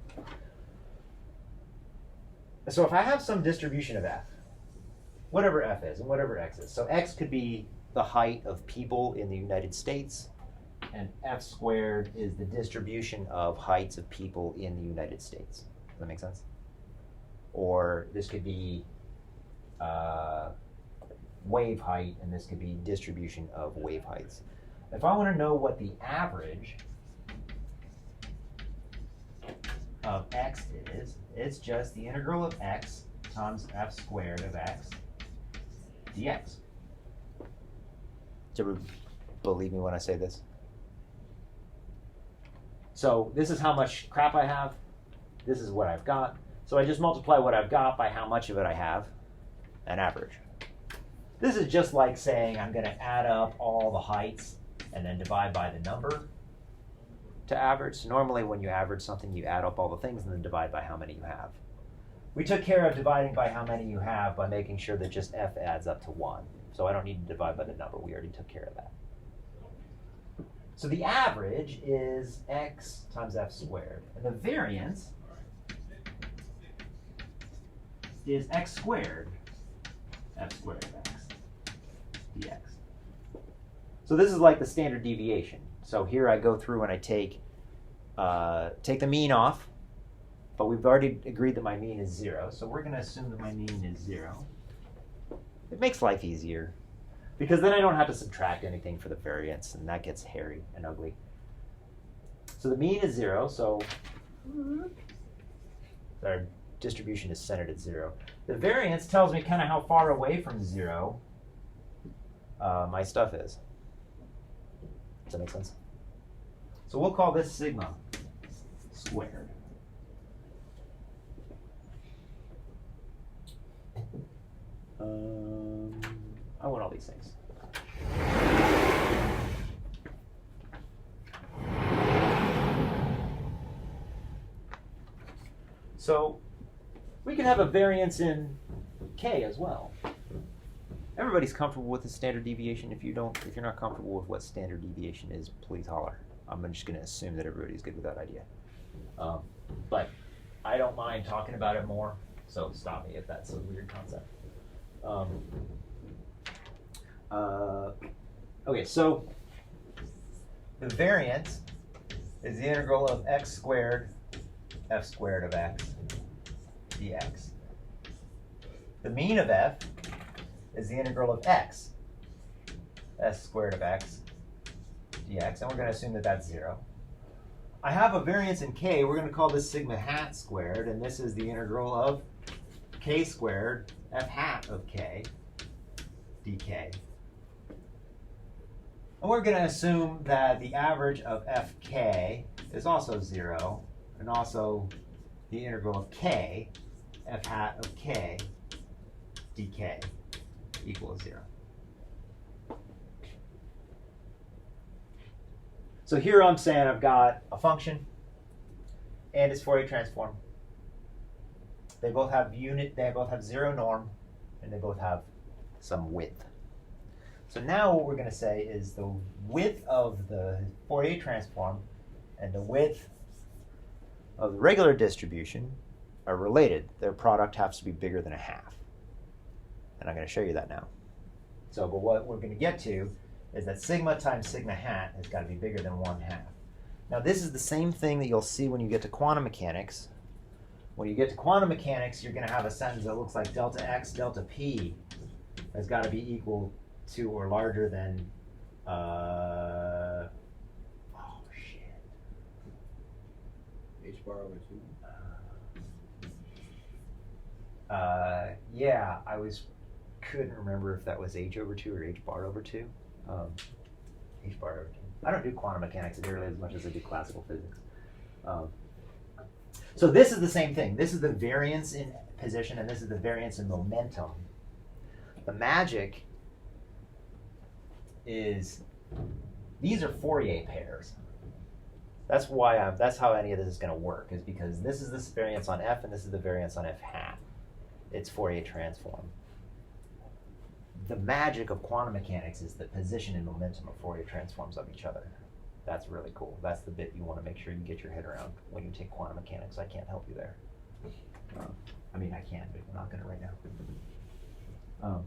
So if I have some distribution of f, whatever f is and whatever x is. So x could be the height of people in the United States, and f squared is the distribution of heights of people in the United States. Does that make sense? Or this could be wave height, and this could be distribution of wave heights. If I want to know what the average of x is, it's just the integral of x times f squared of x dx. Do you believe me when I say this? So this is how much crap I have. This is what I've got. So I just multiply what I've got by how much of it I have, and average. This is just like saying I'm going to add up all the heights and then divide by the number to average. So normally when you average something, you add up all the things and then divide by how many you have. We took care of dividing by how many you have by making sure that just f adds up to 1. So I don't need to divide by the number. We already took care of that. So the average is x times f squared. And the variance is x squared f squared of x dx. So this is like the standard deviation. So here I go through and I take the mean off, but we've already agreed that my mean is 0. So we're going to assume that my mean is 0. It makes life easier because then I don't have to subtract anything for the variance, and that gets hairy and ugly. So the mean is 0, so our distribution is centered at 0. The variance tells me kind of how far away from 0 my stuff is. Does that make sense? So we'll call this sigma squared. I want all these things. So we can have a variance in k as well. Everybody's comfortable with the standard deviation. If you're not comfortable with what standard deviation is, please holler. I'm just going to assume that everybody's good with that idea. But I don't mind talking about it more, so stop me if that's a weird concept. Okay, so the variance is the integral of x squared f squared of x dx. The mean of f is the integral of x s squared of x dx, and we're going to assume that that's 0. I have a variance in k. We're going to call this sigma hat squared, and this is the integral of k squared f hat of k dk. And we're going to assume that the average of fk is also 0, and also the integral of k f hat of k dk equals 0. So here I'm saying I've got a function and its Fourier transform. They both have 0 norm, and they both have some width. So now what we're going to say is the width of the Fourier transform and the width of the regular distribution are related. Their product has to be bigger than a half. And I'm going to show you that now. So, but what we're going to get to is that sigma times sigma hat has got to be bigger than 1/2. Now this is the same thing that you'll see when you get to quantum mechanics. When you get to quantum mechanics, you're going to have a sentence that looks like delta x delta p has got to be equal to or larger than H bar over 2. Yeah, couldn't remember if that was h over 2 or h bar over 2. H bar over 2. I don't do quantum mechanics nearly as much as I do classical physics. So this is the same thing. This is the variance in position, and this is the variance in momentum. The magic is these are Fourier pairs. That's how any of this is going to work, is because this is this variance on f and this is the variance on f hat. It's Fourier transform. The magic of quantum mechanics is the position and momentum of Fourier transforms of each other. That's really cool. That's the bit you want to make sure you get your head around when you take quantum mechanics. I can't help you there. I mean, I can, but we're not going to right now.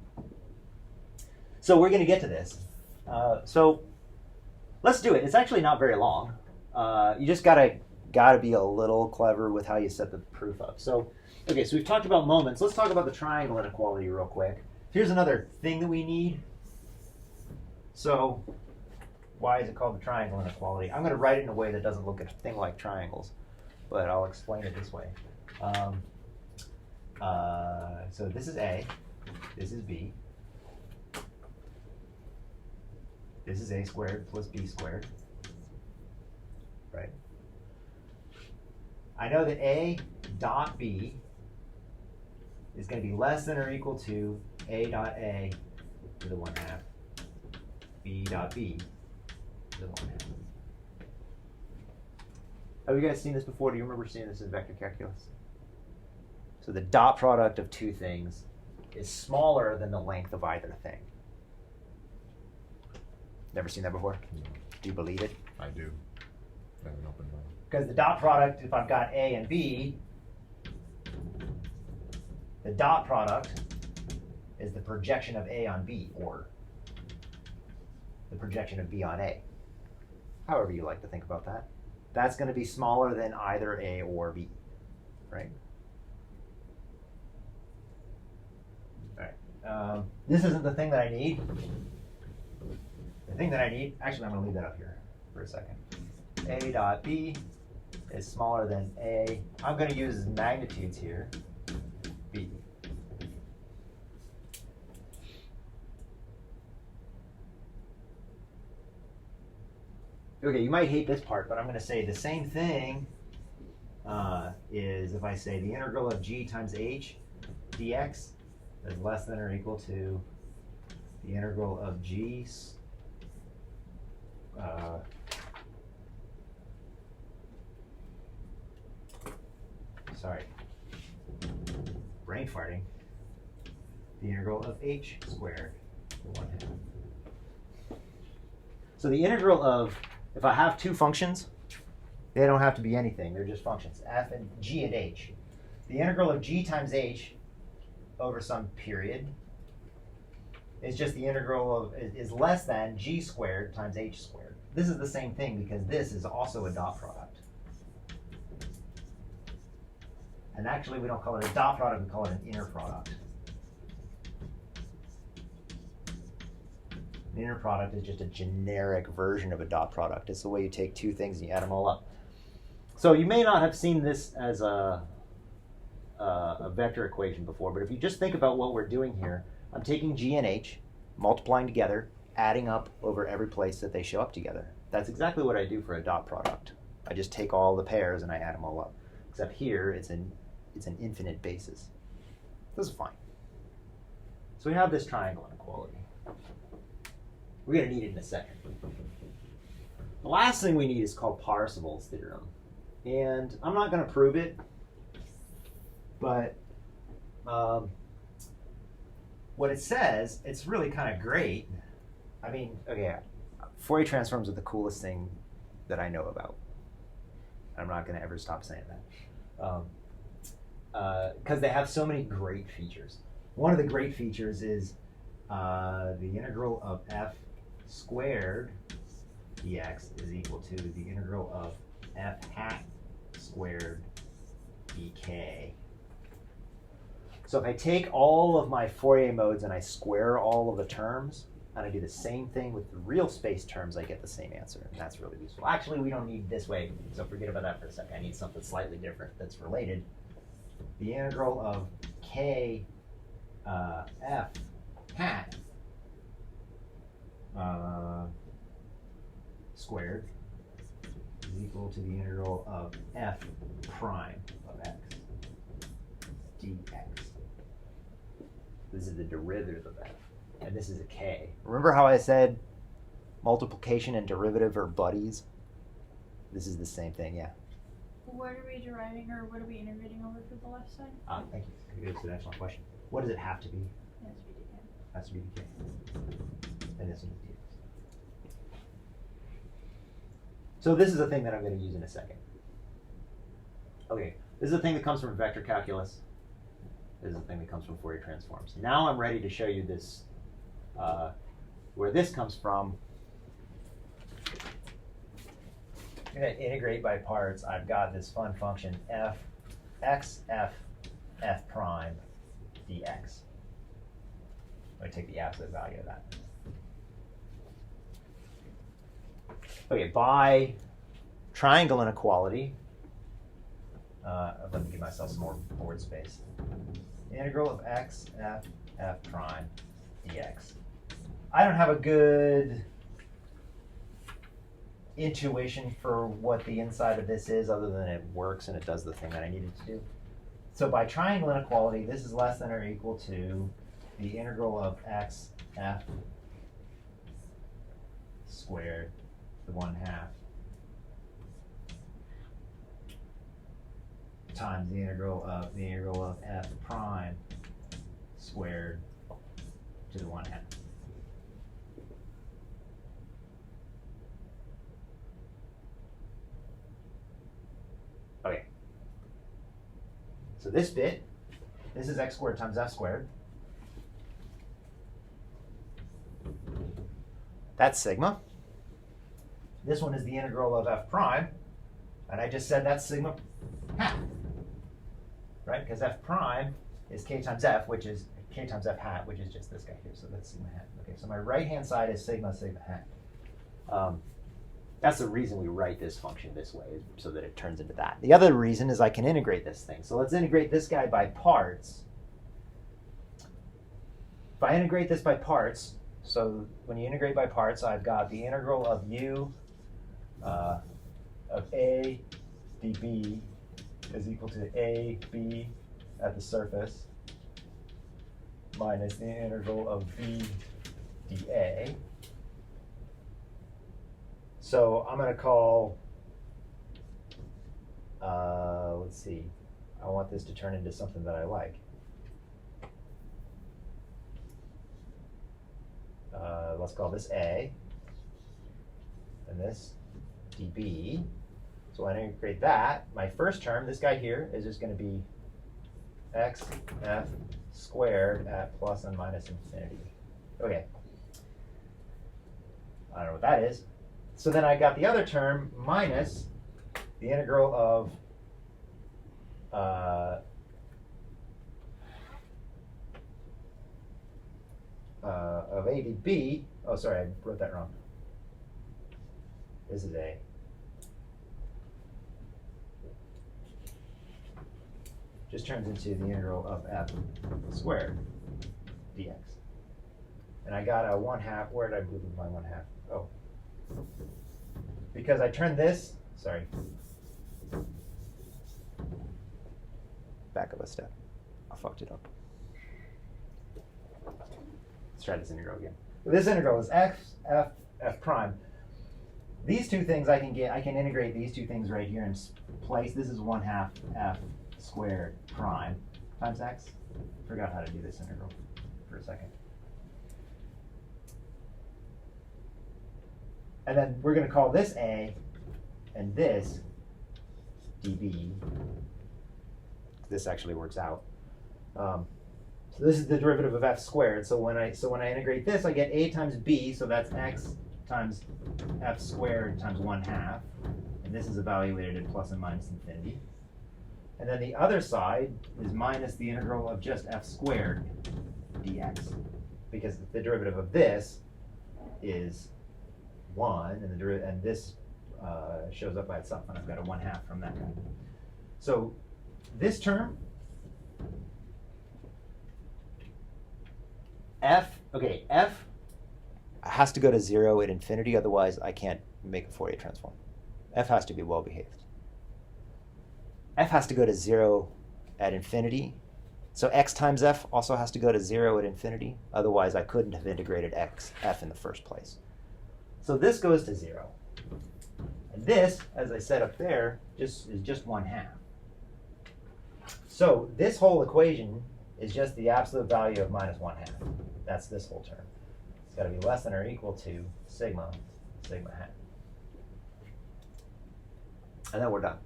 So we're going to get to this. So let's do it. It's actually not very long. You just gotta be a little clever with how you set the proof up. So, okay, so we've talked about moments. Let's talk about the triangle inequality real quick. Here's another thing that we need. So, why is it called the triangle inequality? I'm going to write it in a way that doesn't look a thing like triangles, but I'll explain it this way. So this is A, this is B, this is A squared plus B squared, right? I know that A dot B is going to be less than or equal to A dot A to the 1/2, B dot B to the 1/2. Have you guys seen this before? Do you remember seeing this in vector calculus? So the dot product of two things is smaller than the length of either thing. Never seen that before? Do you believe it? I do. I have an open mind. Because the dot product, if I've got A and B, the dot product is the projection of A on B, or the projection of B on A. However you like to think about that. That's going to be smaller than either A or B, right? All right. This isn't the thing that I need. The thing that I need, actually I'm going to leave that up here for a second. A dot B is smaller than A. I'm going to use magnitudes here. B. Okay, you might hate this part, but I'm going to say the same thing is if I say the integral of g times h dx is less than or equal to the integral of g sorry, brain farting, the integral of h squared to the 1/2. So the integral of, if I have two functions, they don't have to be anything, they're just functions, f and g and h. The integral of g times h over some period is just the integral of, is less than g squared times h squared. This is the same thing because this is also a dot product. And actually we don't call it a dot product, we call it an inner product. An inner product is just a generic version of a dot product. It's the way you take two things and you add them all up. So you may not have seen this as a vector equation before, but if you just think about what we're doing here, I'm taking g and h, multiplying together, adding up over every place that they show up together. That's exactly what I do for a dot product. I just take all the pairs and I add them all up. Except here, it's an infinite basis. This is fine. So we have this triangle inequality. We're going to need it in a second. The last thing we need is called Parseval's theorem. And I'm not going to prove it, but what it says, it's really kind of great. I mean, okay, Fourier transforms are the coolest thing that I know about. I'm not going to ever stop saying that. Because they have so many great features. One of the great features is the integral of f squared dx is equal to the integral of f hat squared dk. So if I take all of my Fourier modes and I square all of the terms, and I do the same thing with the real space terms, I get the same answer, and that's really useful. Actually, we don't need this way, so forget about that for a second. I need something slightly different that's related. The integral of k f hat squared is equal to the integral of f prime of x dx. This is the derivative of f, and this is a k. Remember how I said multiplication and derivative are buddies? This is the same thing, yeah. What are we deriving, or what are we integrating over to the left side? Thank you. That's an excellent question. What does it have to be? It has to be dk. Has to be the k. And this one is dx. So this is a thing that I'm going to use in a second. Okay, this is a thing that comes from vector calculus. This is a thing that comes from Fourier transforms. Now I'm ready to show you this, where this comes from. I'm going to integrate by parts. I've got this fun function f x f f prime dx. I'm going to take the absolute value of that. Okay, by triangle inequality, let me give myself some more board space. The integral of x f f prime dx. I don't have a good intuition for what the inside of this is other than it works and it does the thing that I needed to do. So by triangle inequality, this is less than or equal to the integral of x f squared to the 1/2 times the integral of f prime squared to the 1/2. Okay. So this bit, this is x squared times f squared. That's sigma. This one is the integral of f prime. And I just said that's sigma hat. Right? Because f prime is k times f, which is k times f hat, which is just this guy here. So that's sigma hat. Okay, so my right-hand side is sigma hat. That's the reason we write this function this way, so that it turns into that. The other reason is I can integrate this thing. So let's integrate this guy by parts. If I integrate this by parts, so when you integrate by parts, I've got the integral of u of a db is equal to a b at the surface minus the integral of b dA. So I'm going to call, let's see, I want this to turn into something that I like. Let's call this A, and this dB. So when I integrate that, my first term, this guy here, is just going to be x f squared at plus and minus infinity. Okay. I don't know what that is. So then I got the other term minus the integral of a to b. Oh, sorry, I wrote that wrong. This is a. Just turns into the integral of f squared dx. And I got a 1/2. Where did I move my 1/2? Oh. Because I turned this, sorry. Back up a step. I fucked it up. Let's try this integral again. This integral is f prime. These two things I can integrate these two things right here in place. This is 1/2 f squared prime times x. Forgot how to do this integral for a second. And then we're going to call this a and this dB. This actually works out. So this is the derivative of f squared. So when I integrate this, I get a times b. So that's x times f squared times 1/2. And this is evaluated at plus and minus infinity. And then the other side is minus the integral of just f squared dx. Because the derivative of this is 1, and this shows up by itself, and I've got a 1/2 from that guy. So this term, f has to go to 0 at infinity, otherwise I can't make a Fourier transform. F has to be well behaved. F has to go to 0 at infinity. So x times f also has to go to 0 at infinity, otherwise I couldn't have integrated f in the first place. So this goes to 0. And this, as I said up there, is just 1/2. So this whole equation is just the absolute value of minus 1/2. That's this whole term. It's got to be less than or equal to sigma hat. And then we're done.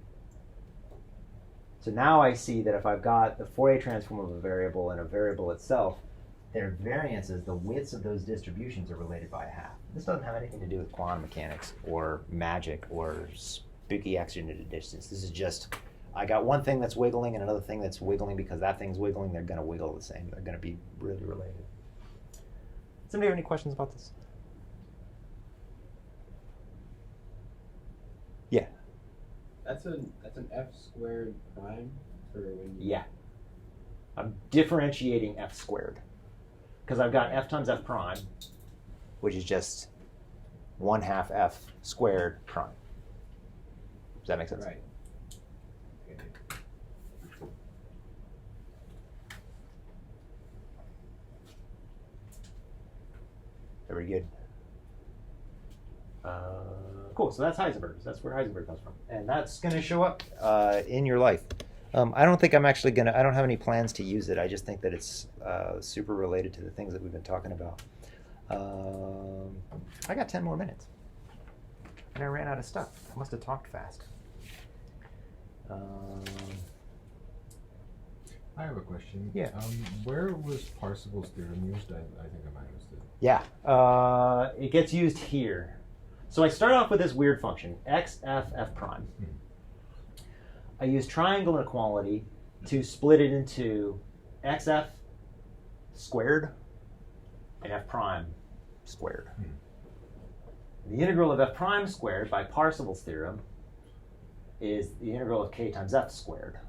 So now I see that if I've got the Fourier transform of a variable and a variable itself, their variances, the widths of those distributions are related by 1/2. This doesn't have anything to do with quantum mechanics or magic or spooky accident distance. This is just, I got one thing that's wiggling and another thing that's wiggling because that thing's wiggling. They're going to wiggle the same. They're going to be really related. Somebody have any questions about this? Yeah. That's an f squared prime for when you... Yeah. I'm differentiating f squared. Because I've got f times f prime, which is just 1/2 f squared prime. Does that make sense? Right. Very good. Cool, so that's Heisenberg. That's where Heisenberg comes from. And that's going to show up in your life. I don't think I'm actually going to, I don't have any plans to use it. I just think that it's super related to the things that we've been talking about. I got 10 more minutes. And I ran out of stuff. I must have talked fast. I have a question. Yeah. Where was Parsifal's theorem used? I think I might have missed it. Yeah, it gets used here. So I start off with this weird function, x, f, f prime. I use triangle inequality to split it into xf squared and f prime squared. The integral of f prime squared by Parseval's theorem is the integral of k times f squared.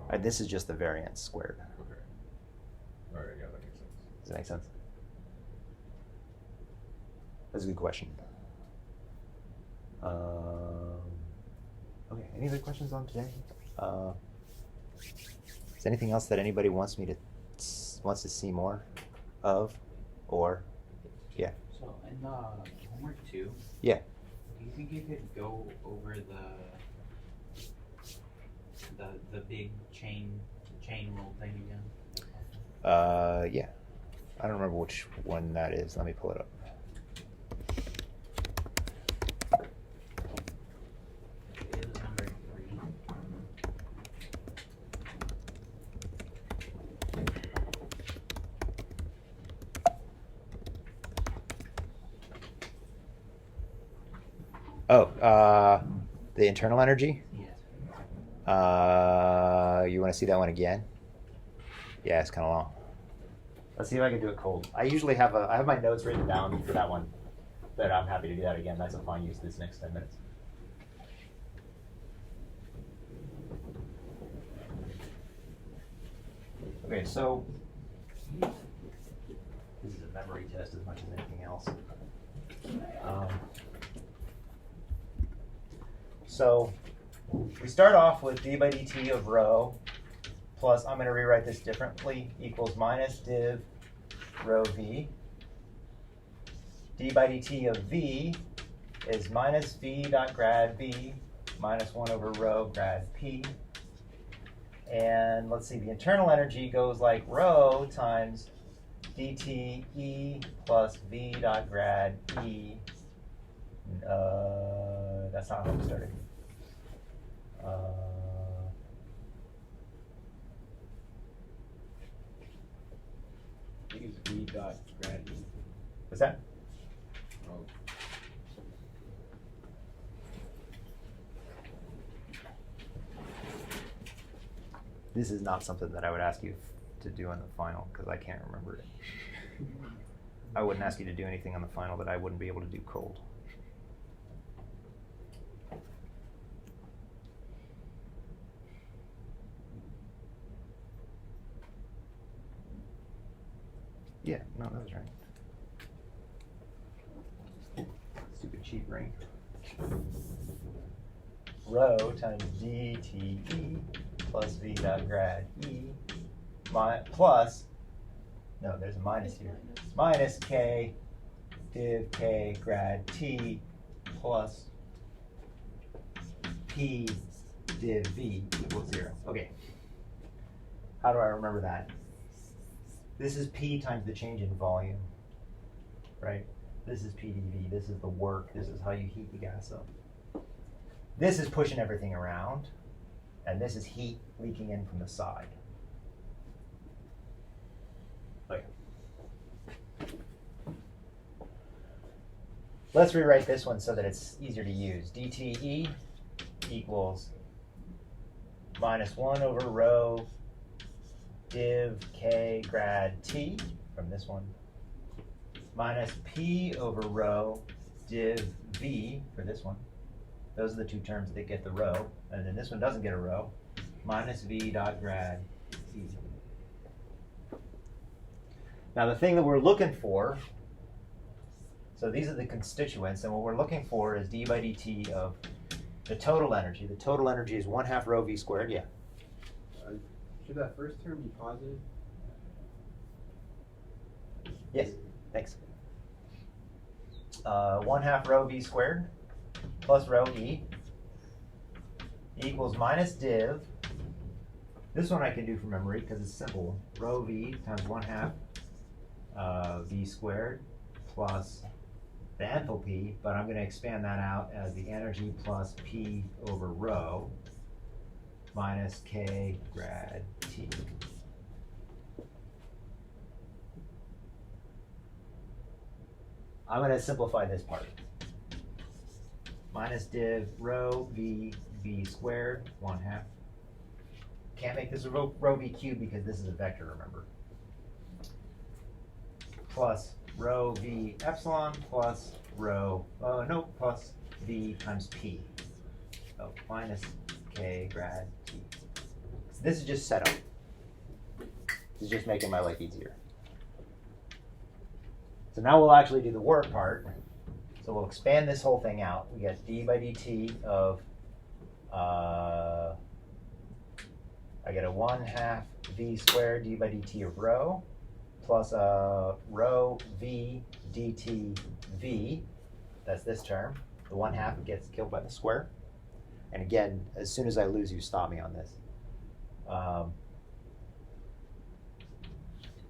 And this is just the variance squared. Okay. All right, yeah, that makes sense. Does that make sense? That's a good question. Okay, any other questions on today? Is there anything else that anybody wants to see more of, or yeah? So in homework 2, Yeah. do you think you could go over the big chain rule thing again? Yeah. I don't remember which one that is. Let me pull it up. It was number 3. Oh, the internal energy? Yes. You want to see that one again? Yeah, it's kind of long. Let's see if I can do it cold. I usually have I have my notes written down for that one, but I'm happy to do that again. That's a fine use of this next 10 minutes. Okay, so this is a memory test as much as anything else. So we start off with d by dt of rho plus, I'm going to rewrite this differently, equals minus div rho v. D by dt of v is minus v dot grad v minus 1 over rho grad p. And let's see, the internal energy goes like rho times dt e plus v dot grad e. That's not how we started. I think it's V dot grad E. What's that? Oh, This is not something that I would ask you to do on the final because I can't remember it. I wouldn't ask you to do anything on the final that I wouldn't be able to do cold. Yeah, no, that was right. Stupid cheap ring. Rho times dte plus v dot grad e plus, no, there's a minus here, minus k div k grad t plus p div v equals 0. Okay. How do I remember that? This is P times the change in volume, right? This is PdV, this is the work, this is how you heat the gas up. This is pushing everything around, and this is heat leaking in from the side. Okay. Let's rewrite this one so that it's easier to use. dTe equals minus 1 over rho div k grad t from this one minus p over rho div v for this one. Those are the two terms that get the rho, and then this one doesn't get a rho, minus v dot grad t. Now the thing that we're looking for, so these are the constituents, and what we're looking for is d by dt of the total energy. The total energy is 1/2 rho v squared, yeah. should that first term be positive? Yes, thanks. 1/2 rho v squared plus rho e equals minus div. This one I can do from memory because it's simple. Rho v times 1/2 v squared plus the enthalpy, but I'm going to expand that out as the energy plus p over rho minus k grad t. I'm going to simplify this part. Minus div rho v squared 1/2. Can't make this a rho v cubed because this is a vector, remember. Plus rho v epsilon plus plus v times p. Oh, minus k grad t. So this is just setup. This is just making my life easier. So now we'll actually do the work part. So we'll expand this whole thing out. We get d by dt of, I get a 1/2 v squared d by dt of rho plus rho v dt v. That's this term. The 1/2 gets killed by the square. And again, as soon as I lose, you stop me on this.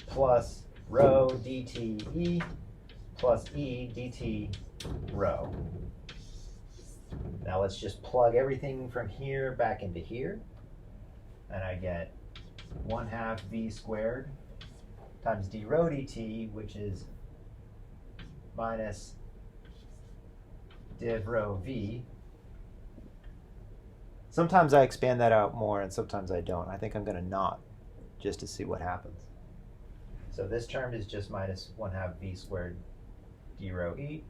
Plus rho dt e plus e dt rho. Now let's just plug everything from here back into here. And I get 1/2 v squared times d rho dt, which is minus div rho v. Sometimes I expand that out more and sometimes I don't. I think I'm going to not, just to see what happens. So this term is just minus 1/2 v squared d rho v.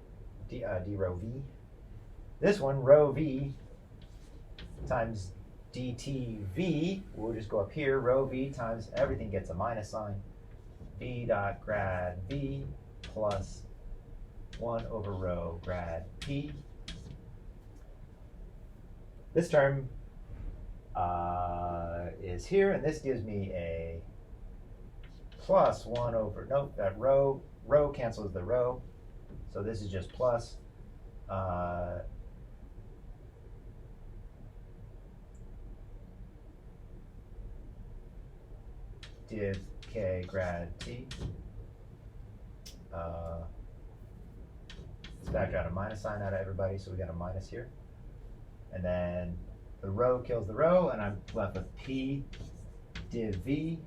This one, rho v times dt v, we'll just go up here, rho v times, everything gets a minus sign, v dot grad v plus 1 over rho grad p. This term is here, and this gives me a plus 1 over, nope, that rho cancels the rho, so this is just plus div k grad t. Let's factor out a minus sign out of everybody, so we got a minus here. And then the rho kills the rho, and I'm left with p div v.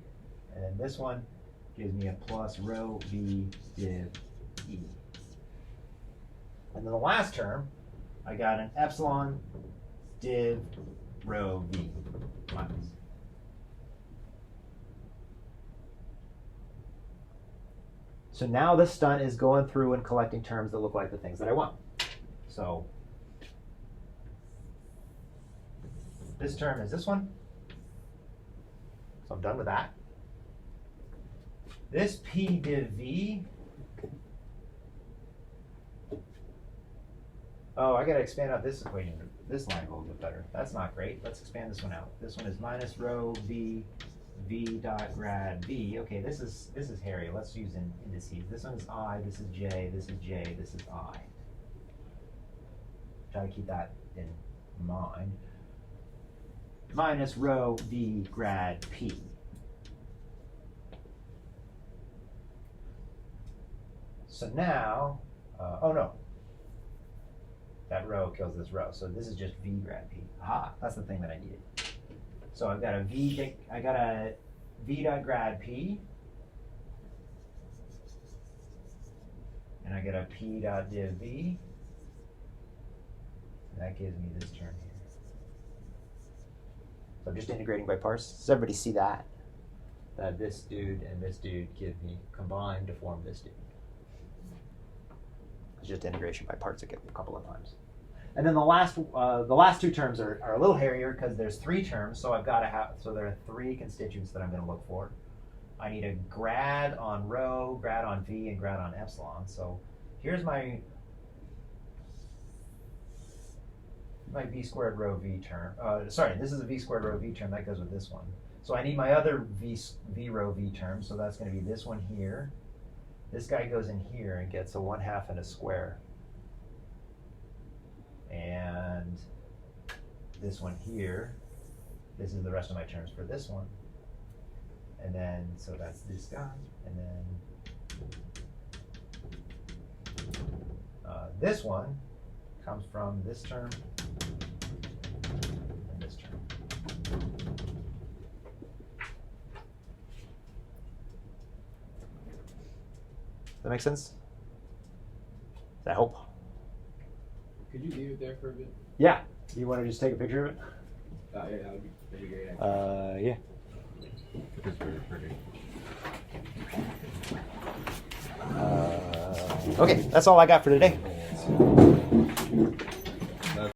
And then this one gives me a plus rho v div e. And then the last term, I got an epsilon div rho v minus. So now this stunt is going through and collecting terms that look like the things that I want. So this term is this one. So I'm done with that. This p div v. Oh, I got to expand out this equation, this line a little bit better. That's not great. Let's expand this one out. This one is minus rho v dot grad v. Okay, this is hairy. Let's use indices. This one is I, this is j, this is j, this is I. Try to keep that in mind. Minus rho v grad p. So now, oh no, that rho kills this rho. So this is just v grad p. Aha, that's the thing that I needed. So I've got a v dot grad p, and I get a p dot div v, and that gives me this term here. So I'm just integrating by parts. Does everybody see that? That this dude and this dude give me combined to form this dude. It's just integration by parts again a couple of times. And then the last two terms are a little hairier because there's 3 terms, so I've got to have, so there are 3 constituents that I'm going to look for. I need a grad on rho, grad on v, and grad on epsilon. So here's my v squared rho v term. Sorry, this is a v squared rho v term. That goes with this one. So I need my other v rho v term. So that's going to be this one here. This guy goes in here and gets a 1/2 and a square. And this one here, this is the rest of my terms for this one. And then, so that's this guy. And then this one comes from this term and this term. Does that make sense? I hope. Could you leave it there for a bit? Yeah. You want to just take a picture of it? Yeah, that'd be great. Actually. Yeah. It is very pretty. Okay, that's all I got for today.